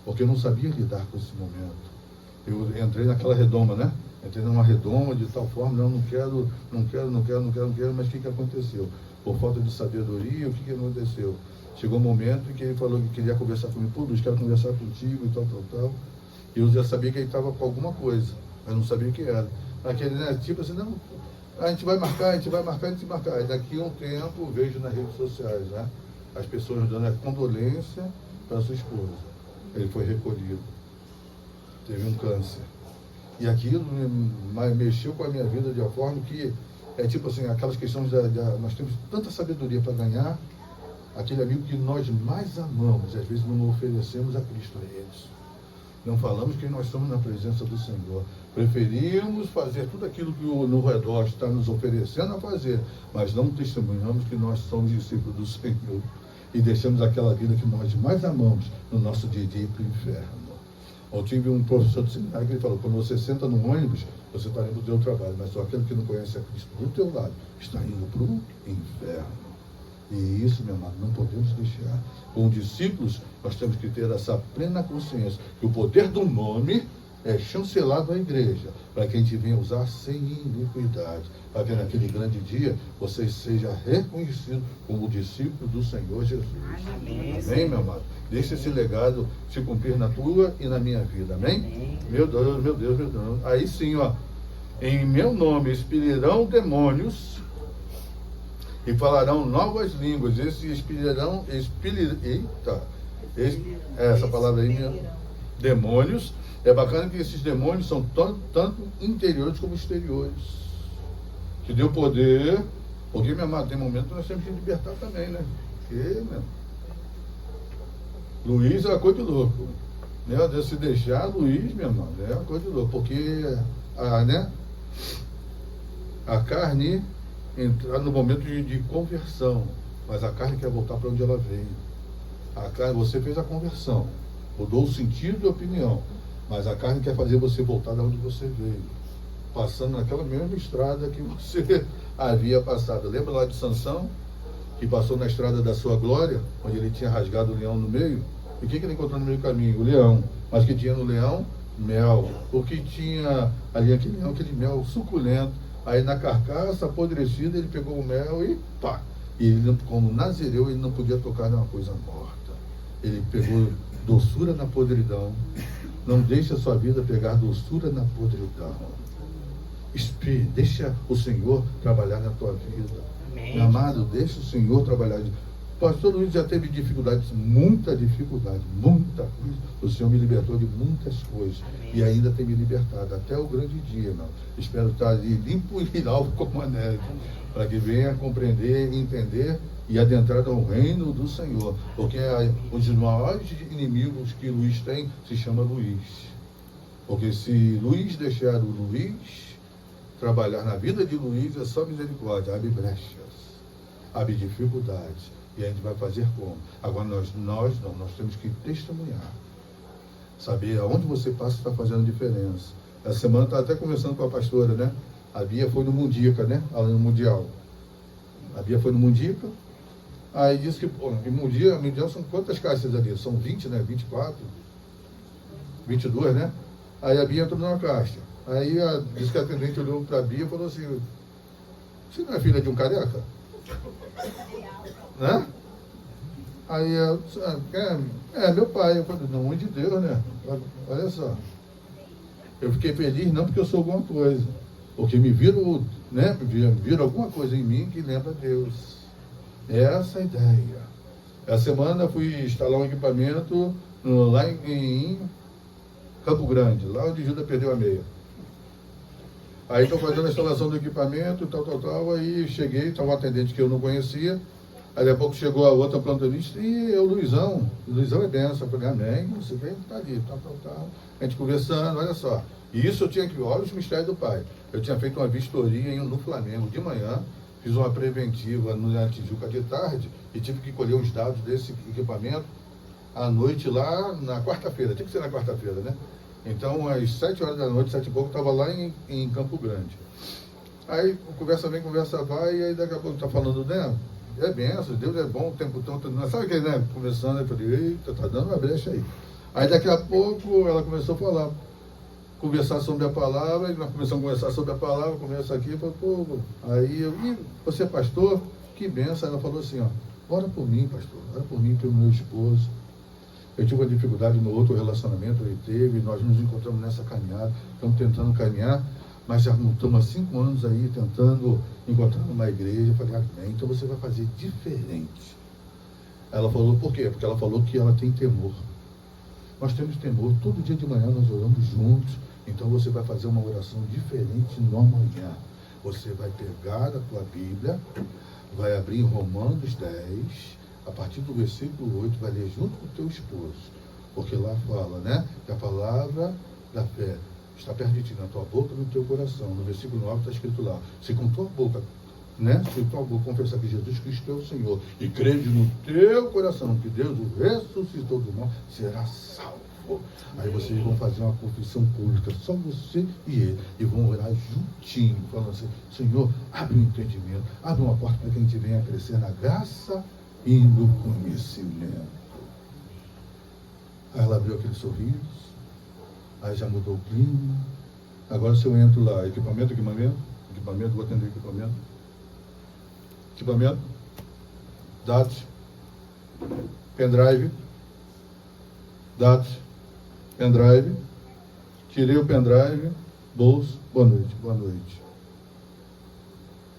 porque eu não sabia lidar com esse momento. Eu entrei naquela redoma, né? Entrei numa redoma de tal forma, não quero, mas o que aconteceu? Por falta de sabedoria, o que aconteceu? Chegou um momento em que ele falou que queria conversar comigo, pô, Luiz, quero conversar contigo e tal. E eu já sabia que ele estava com alguma coisa, mas não sabia o que era. Aquele, né, tipo assim, não, a gente vai marcar. E daqui a um tempo, vejo nas redes sociais, né? As pessoas dando a condolência para sua esposa. Ele foi recolhido. Teve um câncer. E aquilo mexeu com a minha vida de uma forma que é tipo assim, aquelas questões nós temos tanta sabedoria para ganhar, aquele amigo que nós mais amamos, às vezes não oferecemos a Cristo a eles. Não falamos que nós estamos na presença do Senhor. Preferimos fazer tudo aquilo que o no redor está nos oferecendo a fazer, mas não testemunhamos que nós somos discípulos do Senhor e deixamos aquela vida que nós mais amamos no nosso dia a dia para o inferno. Eu tive um professor de seminário que ele falou, quando você senta no ônibus, você está indo para o seu trabalho, mas só aquele que não conhece a Cristo do teu lado está indo para o inferno. E isso, meu amado, não podemos deixar. Como discípulos, nós temos que ter essa plena consciência que o poder do nome chancelado a igreja, para que a gente venha usar sem iniquidade, para que naquele grande dia você seja reconhecido como discípulo do Senhor Jesus. Amém, meu amado? Deixa esse legado se cumprir na tua e na minha vida. Amém? Meu Deus, meu Deus, meu Deus. Aí sim, ó. Em meu nome expelirão demônios e falarão novas línguas. Essa palavra aí, demônios. É bacana que esses demônios são tanto interiores como exteriores. Que deu poder, porque, meu amado, tem momento que nós temos que libertar também, né? Porque, meu, Luiz é uma coisa de louco. Meu Deus, se deixar Luiz, meu irmão, é uma coisa de louco. Porque, a carne entrar no momento de conversão, mas a carne quer voltar para onde ela veio. A carne, você fez a conversão, mudou o sentido e a opinião, mas a carne quer fazer você voltar de onde você veio, passando naquela mesma estrada que você havia passado. Lembra lá de Sansão, que passou na estrada da sua glória, onde ele tinha rasgado o leão no meio? E o que ele encontrou no meio do caminho? O leão. Mas que tinha no leão? Mel. Porque tinha ali aquele leão, aquele mel suculento. Aí na carcaça apodrecida ele pegou o mel e pá. E ele, como nazireu, ele não podia tocar numa coisa morta. Ele pegou doçura na podridão. Não deixa a sua vida pegar doçura na podridão. Deixa o Senhor trabalhar na tua vida. Meu amado, deixa o Senhor trabalhar. Pastor Luiz já teve dificuldades, muita dificuldade, muita coisa. O Senhor me libertou de muitas coisas. Amém. E ainda tem me libertado até o grande dia, irmão. Espero estar ali limpo e alvo como a neve, para que venha compreender, entender e adentrar no reino do Senhor. Porque um dos maiores inimigos que Luiz tem se chama Luiz. Porque se Luiz deixar o Luiz trabalhar na vida de Luiz, é só misericórdia, abre brechas, abre dificuldades. E a gente vai fazer como? Agora nós temos que testemunhar. Saber aonde você passa está fazendo diferença. Essa semana eu estava até conversando com a pastora, né? A Bia foi no Mundica, né? Ela no Mundial. A Bia foi no Mundica. Aí disse que, pô, em Mundial são quantas caixas ali? São 20, né? 24? 22, né? Aí a Bia entrou numa caixa. Aí disse que a atendente olhou para a Bia e falou assim: você não é filha de um careca? Né? Aí eu disse, meu pai. Eu falei, não, onde de Deus, né? Olha só. Eu fiquei feliz não porque eu sou alguma coisa, porque me viram, né? Viram alguma coisa em mim que lembra Deus. Essa é a ideia. Essa semana eu fui instalar um equipamento lá em Campo Grande, lá onde Judas perdeu a meia. Aí estou fazendo a instalação do equipamento, tal. Aí cheguei, estava um atendente que eu não conhecia. Aí daqui a pouco chegou a outra plantonista e o Luizão. O Luizão é benção. Eu falei, amém, você vem, tá ali, tal. A gente conversando, olha só. E isso eu tinha que, olha os mistérios do Pai. Eu tinha feito uma vistoria no Flamengo de manhã, fiz uma preventiva na Tijuca de tarde e tive que colher os dados desse equipamento à noite lá na quarta-feira. Tinha que ser na quarta-feira, né? Então, às 7 horas da noite, 7 e pouco, eu estava lá em Campo Grande. Aí, conversa vem, conversa vai, e aí daqui a pouco está falando, né? É benção, Deus é bom o tempo todo. Sabe o que, né? Conversando, eu falei, eita, tá dando uma brecha aí. Aí daqui a pouco ela começou a falar, conversar sobre a palavra, e nós começamos a conversar sobre a palavra, começa aqui, eu falei, pô, aí eu, e você é pastor? Que benção. Ela falou assim, ó, ora por mim, pastor, ora por mim, pelo meu esposo. Eu tive uma dificuldade no outro relacionamento, ele teve, nós nos encontramos nessa caminhada, estamos tentando caminhar, mas já estamos há 5 anos aí tentando encontrar uma igreja. Eu falei, amém, então você vai fazer diferente. Ela falou, por quê? Porque ela falou que ela tem temor. Nós temos temor, todo dia de manhã nós oramos juntos, então você vai fazer uma oração diferente no amanhã. Você vai pegar a tua Bíblia, vai abrir em Romanos 10, a partir do versículo 8, vai ler junto com o teu esposo, porque lá fala, né, que a palavra da fé está perto de ti, na tua boca e no teu coração. No versículo 9 está escrito lá, se com tua boca, né, se com tua boca confessar que Jesus Cristo é o Senhor, e crede no teu coração que Deus o ressuscitou do mal, será salvo. Aí vocês vão fazer uma confissão pública, só você e ele, e vão orar juntinho, falando assim, Senhor, abre um entendimento, abre uma porta para que a gente venha crescer na graça e no conhecimento. Aí ela abriu aquele sorriso, Aí já mudou o clima. Agora se eu entro lá, equipamento, vou atender equipamento, dados, pendrive, tirei o pendrive, bolso, boa noite.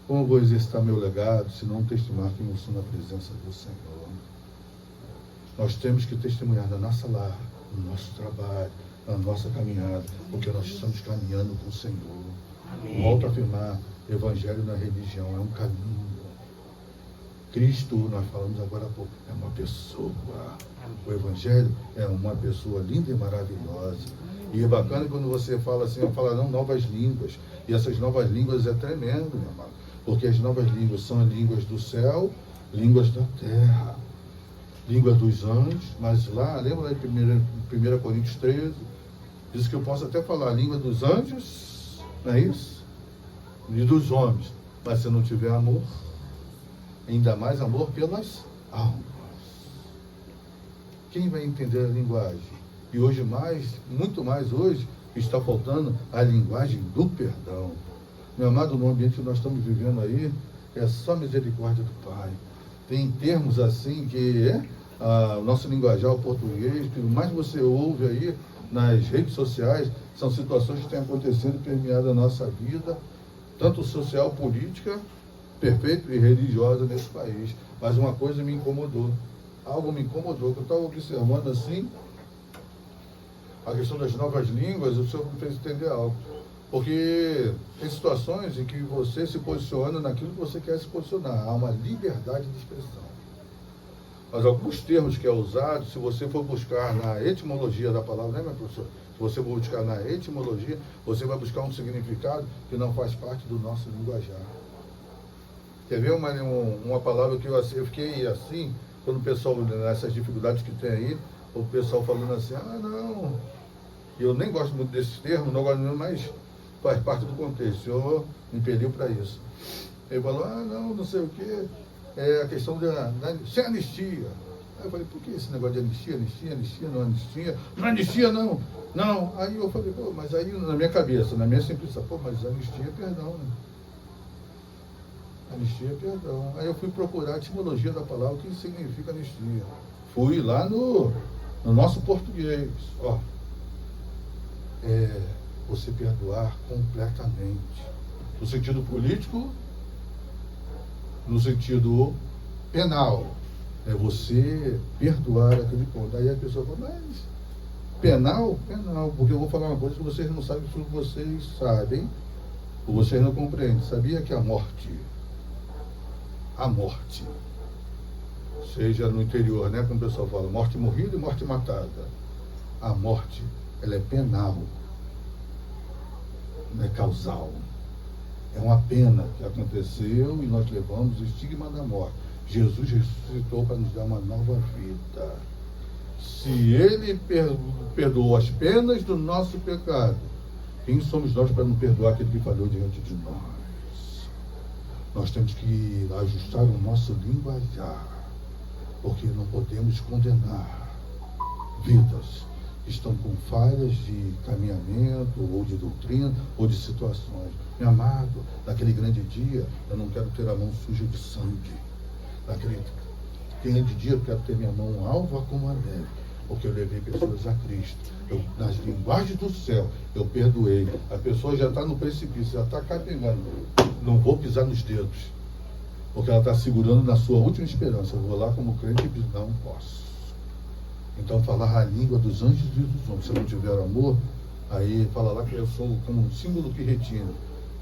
Como vou exercitar meu legado se não testemunhar quem eu sou na presença do Senhor? Nós temos que testemunhar na nossa lar, no nosso trabalho, na nossa caminhada, porque nós estamos caminhando com o Senhor. Amém. Volto a afirmar, evangelho na religião é um caminho. Cristo, nós falamos agora há pouco, é uma pessoa. O evangelho é uma pessoa linda e maravilhosa. E é bacana quando você fala assim, falarão novas línguas. E essas novas línguas é tremendo, meu amado. Porque as novas línguas são línguas do céu, línguas da terra, língua dos anjos. Mas lá, lembra lá em 1 Coríntios 13, diz que eu posso até falar a língua dos anjos, não é isso? E dos homens. Mas se não tiver amor, ainda mais amor pelas almas. Quem vai entender a linguagem? E hoje muito mais hoje, está faltando a linguagem do perdão. Meu amado, no ambiente que nós estamos vivendo aí, é só misericórdia do Pai. Tem termos assim que o nosso linguajar, o português, que mais você ouve aí nas redes sociais, são situações que têm acontecido e permeado a nossa vida, tanto social, política, perfeito, e religiosa nesse país. Mas uma coisa me incomodou. Algo me incomodou, que eu estava observando assim, a questão das novas línguas, o senhor me fez entender algo. Porque tem situações em que você se posiciona naquilo que você quer se posicionar. Há uma liberdade de expressão. Mas alguns termos que é usado, se você for buscar na etimologia da palavra, né, meu professor? Se você for buscar na etimologia, você vai buscar um significado que não faz parte do nosso linguajar. Quer ver uma palavra que eu fiquei assim, quando o pessoal, nessas dificuldades que tem aí, o pessoal falando assim, não, eu nem gosto muito desses termos, não gosto muito, mas faz parte do contexto, o Senhor me impeliu para isso. Ele falou, não sei o quê, é a questão sem anistia. Aí eu falei, por que esse negócio de anistia, não anistia não. Aí eu falei, mas aí na minha cabeça, na minha simplicidade, mas anistia é perdão, né? Anistia é perdão. Aí eu fui procurar a etimologia da palavra, o que significa anistia. Fui lá no nosso português, você perdoar completamente. No sentido político, no sentido penal, é você perdoar aquele ponto. Aí a pessoa fala, mas penal, porque eu vou falar uma coisa que vocês não sabem, que vocês sabem, ou vocês não compreendem. Sabia que a morte, seja no interior, né, como o pessoal fala, morte morrida e morte matada. A morte, ela é penal, não é causal. É uma pena que aconteceu e nós levamos o estigma da morte. Jesus ressuscitou para nos dar uma nova vida. Se Ele perdoou as penas do nosso pecado, quem somos nós para não perdoar aquele que falhou diante de nós? Nós temos que ajustar o nosso linguajar, porque não podemos condenar vidas que estão com falhas de caminhamento, ou de doutrina, ou de situações. Meu amado, naquele grande dia, eu não quero ter a mão suja de sangue. Naquele grande dia, eu quero ter minha mão alva como a neve, porque eu levei pessoas a Cristo. Nas linguagens do céu, eu perdoei. A pessoa já está no precipício, já está capengando. Não vou pisar nos dedos, porque ela está segurando na sua última esperança. Eu vou lá como crente e não posso. Então, falar a língua dos anjos e dos homens. Se não tiver amor, aí fala lá que eu sou como um símbolo que retina.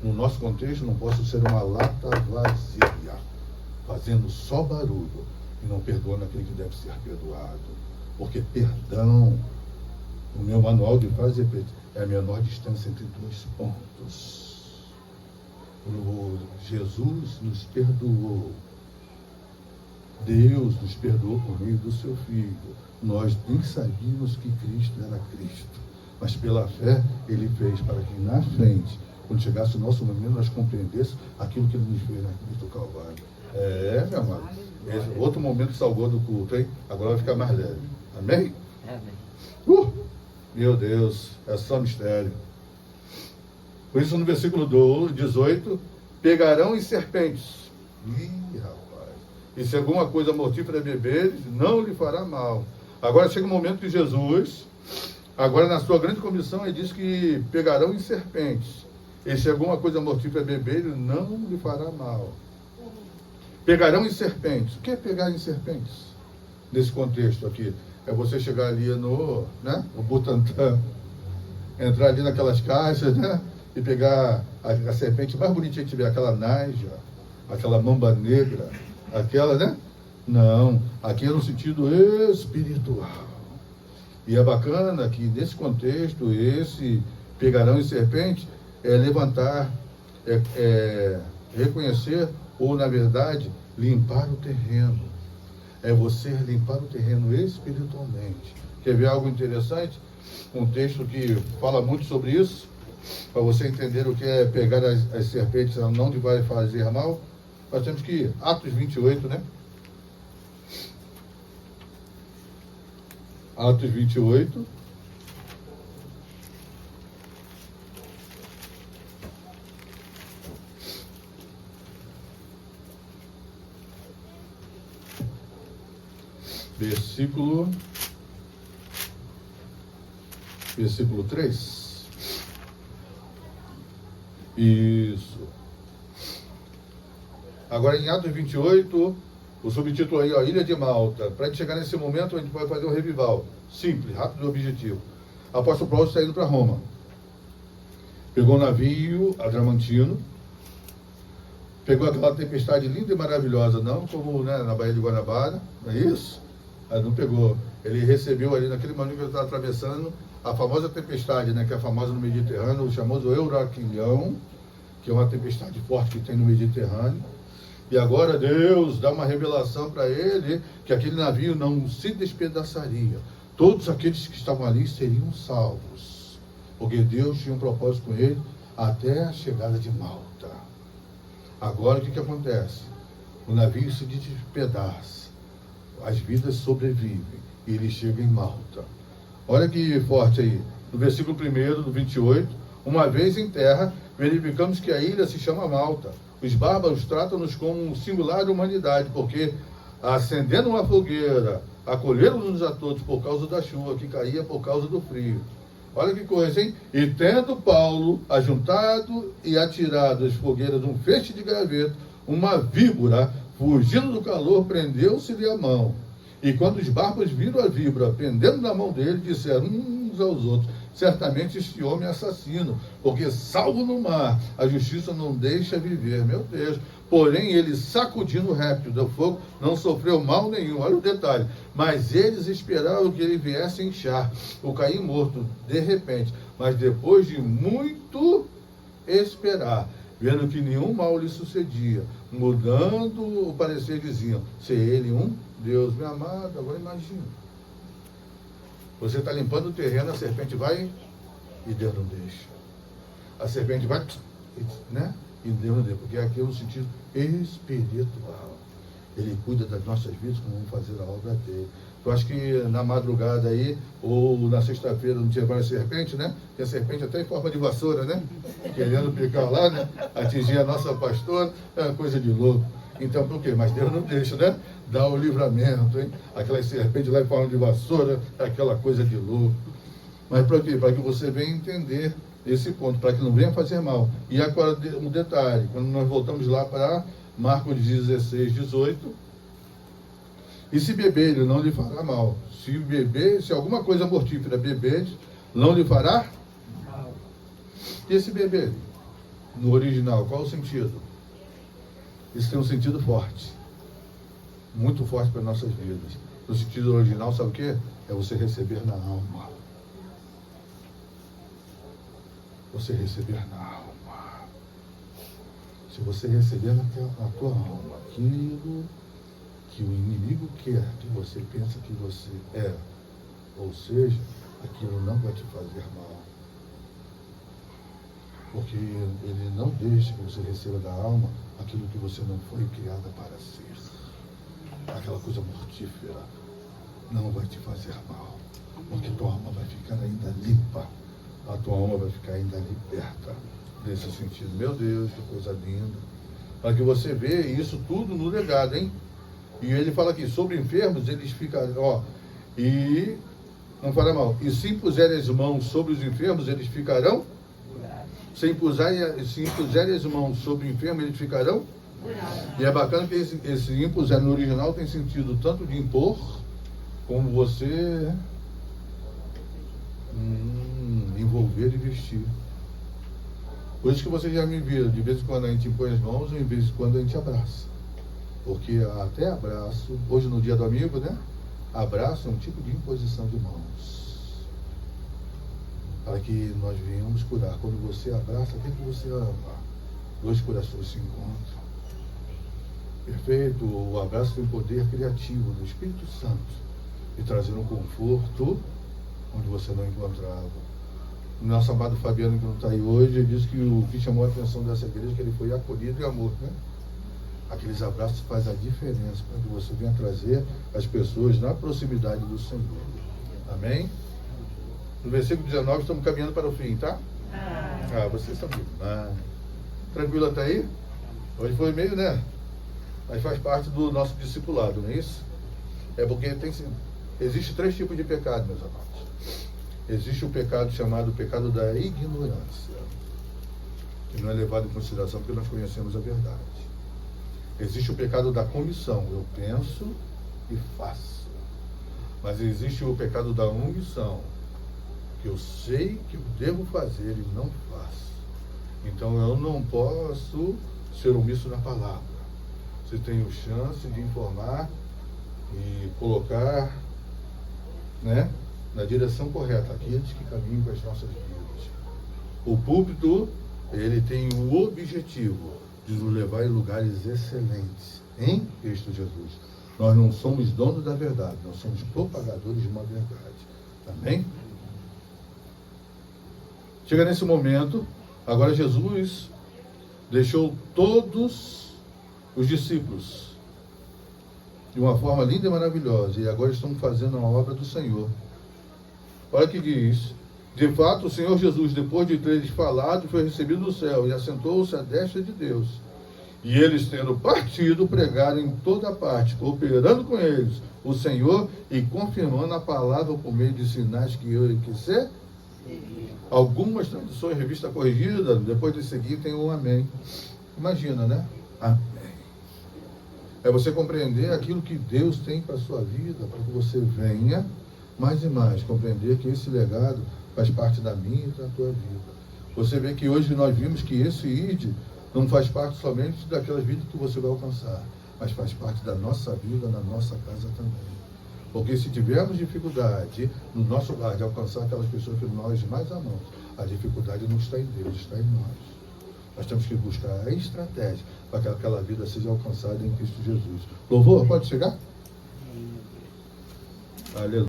No nosso contexto, não posso ser uma lata vazia, fazendo só barulho e não perdoando aquele que deve ser perdoado. Porque perdão, o meu manual de frase é a menor distância entre dois pontos. Jesus nos perdoou. Deus nos perdoou por meio do seu Filho. Nós nem sabíamos que Cristo era Cristo, mas pela fé Ele fez para que na frente, quando chegasse o nosso momento, nós compreendêssemos aquilo que Ele nos fez na cruz do Calvário. Meu amado, esse outro momento que salvou do culto, hein? Agora vai ficar mais leve. Amém? Amém. Meu Deus, é só mistério. Por isso, no versículo 18, pegarão em serpentes. Ih, rapaz. E se alguma coisa mortífera beberes, não lhe fará mal. Agora chega o momento que Jesus, agora na sua grande comissão, ele diz que pegarão em serpentes. E se alguma coisa mortífera beberes, não lhe fará mal. Pegarão em serpentes. O que é pegar em serpentes? Nesse contexto aqui. É você chegar ali no Butantã, entrar ali naquelas caixas, né? E pegar a serpente mais bonitinha que tiver, aquela naja, aquela mamba negra, aquela, né? Não, aqui é no sentido espiritual. E é bacana que nesse contexto, esse pegarão em serpente é levantar, reconhecer, ou na verdade, limpar o terreno. É você limpar o terreno espiritualmente. Quer ver algo interessante? Um texto que fala muito sobre isso, para você entender o que é pegar as serpentes, ela não lhe vai fazer mal. Nós temos que ir, Atos 28, né? Atos 28. Versículo 3. Isso. Agora em Atos 28, o subtítulo aí, ó, Ilha de Malta. Para a gente chegar nesse momento, a gente vai fazer um revival. Simples, rápido e objetivo. O apóstolo Paulo está indo para Roma. Pegou um navio adramantino. Pegou aquela tempestade linda e maravilhosa, não como, né, na Baía de Guanabara, não é isso? Não pegou. Ele recebeu ali naquele momento que ele estava atravessando a famosa tempestade, né, que é famosa no Mediterrâneo, o famoso Euraquilhão, que é uma tempestade forte que tem no Mediterrâneo. E agora Deus dá uma revelação para ele que aquele navio não se despedaçaria. Todos aqueles que estavam ali seriam salvos, porque Deus tinha um propósito com ele até a chegada de Malta. Agora o que acontece? O navio se despedaça, as vidas sobrevivem e ele chega em Malta. Olha que forte aí, no versículo 1 do 28, uma vez em terra, verificamos que a ilha se chama Malta. Os bárbaros tratam-nos como um singular de humanidade, porque acendendo uma fogueira, acolheram-nos a todos por causa da chuva que caía por causa do frio. Olha que coisa, hein? E tendo Paulo ajuntado e atirado as fogueiras um feixe de graveto, uma víbora, fugindo do calor, prendeu-se-lhe a mão. E quando os bárbaros viram a víbora pendendo na mão dele, disseram uns aos outros: certamente este homem é assassino, porque salvo no mar, a justiça não deixa viver. Meu Deus! Porém, ele, sacudindo o réptil do fogo, não sofreu mal nenhum. Olha o detalhe. Mas eles esperavam que ele viesse inchar, ou cair morto, de repente. Mas depois de muito esperar, vendo que nenhum mal lhe sucedia, mudando o parecer, diziam: se ele um Deus, meu amado. Agora imagina. Você está limpando o terreno, a serpente vai e Deus não deixa. A serpente vai, né? E Deus não deixa, porque aqui é um sentido espiritual. Ele cuida das nossas vidas, como vamos fazer a obra dele. Eu acho que na madrugada aí, ou na sexta-feira, não tinha várias serpentes, né? Tem a serpente até em forma de vassoura, né? Querendo picar lá, né? Atingir a nossa pastora, é uma coisa de louco. Então, por quê? Mas Deus não deixa, né? Dá o livramento, hein? Aquelas serpentes lá em forma de vassoura, é aquela coisa de louco. Mas para quê? Para que você venha entender esse ponto, para que não venha fazer mal. E agora, um detalhe, quando nós voltamos lá para Marcos 16, 18, e se beber, ele não lhe fará mal. Se beber, se alguma coisa mortífera beber, não lhe fará mal. E esse beber, no original, qual o sentido? Isso tem um sentido forte, muito forte para nossas vidas. No sentido original, sabe o que? É você receber na alma. Você receber na alma. Se você receber na tua alma aquilo que o inimigo quer que você pense que você é, ou seja, aquilo não vai te fazer mal. Porque ele não deixa que você receba da alma aquilo que você não foi criada para ser. Aquela coisa mortífera não vai te fazer mal. porque tua alma vai ficar ainda limpa, a tua alma vai ficar ainda liberta, nesse sentido. Meu Deus, que coisa linda, para que você vê isso tudo no legado, hein? E ele fala aqui, sobre enfermos, eles ficarão, e, não fala mal, e se impuserem as mãos sobre os enfermos, eles ficarão? Se impuserem as mãos sobre o enfermo, eles ficarão? E é bacana que esse impuser no original tem sentido tanto de impor, como você envolver e vestir. Por isso que vocês já me viram, de vez em quando a gente impõe as mãos, ou de vez em quando a gente abraça. Porque até abraço, hoje no dia do amigo, né? Abraço é um tipo de imposição de mãos. Para que nós venhamos curar. Quando você abraça, quem que você ama? Dois corações se encontram. Perfeito? O abraço tem poder criativo do Espírito Santo de trazer um conforto onde você não encontrava. O nosso amado Fabiano, que não está aí hoje, ele disse que o que chamou a atenção dessa igreja é que ele foi acolhido em amor, né? Aqueles abraços fazem a diferença para que você venha trazer as pessoas na proximidade do Senhor. Amém? No versículo 19, estamos caminhando para o fim, tá? Vocês estão vivos. Tranquilo até aí? Hoje foi meio, né? Mas faz parte do nosso discipulado, não é isso? É porque existe 3 tipos de pecado, meus amados. Existe o pecado chamado pecado da ignorância, que não é levado em consideração porque nós conhecemos a verdade. Existe o pecado da comissão, eu penso e faço. Mas existe o pecado da omissão, que eu sei que eu devo fazer e não faço. Então eu não posso ser omisso na palavra. Você tem a chance de informar e colocar, né, na direção correta aqueles que caminham com as nossas vidas. O púlpito, ele tem o objetivo de nos levar em lugares excelentes em Cristo Jesus. Nós não somos donos da verdade, nós somos propagadores de uma verdade. Amém? Chega nesse momento, agora Jesus deixou todos os discípulos de uma forma linda e maravilhosa, e agora estão fazendo a obra do Senhor. Olha o que diz: de fato, o Senhor Jesus, depois de ter lhes falado, foi recebido do céu e assentou-se à destra de Deus. E eles, tendo partido, pregaram em toda parte, cooperando com eles o Senhor e confirmando a palavra por meio de sinais que eu enriquecer. Algumas traduções, revista corrigida, depois de seguir tem um amém. Imagina, né? Amém. É você compreender aquilo que Deus tem para a sua vida, para que você venha mais e mais compreender que esse legado faz parte da minha e da tua vida. Você vê que hoje nós vimos que esse ID não faz parte somente daquelas vidas que você vai alcançar, mas faz parte da nossa vida, na nossa casa também. Porque se tivermos dificuldade no nosso lar de alcançar aquelas pessoas que nós mais amamos, a dificuldade não está em Deus, está em nós. Nós temos que buscar a estratégia para que aquela vida seja alcançada em Cristo Jesus. Louvor, pode chegar? Aleluia.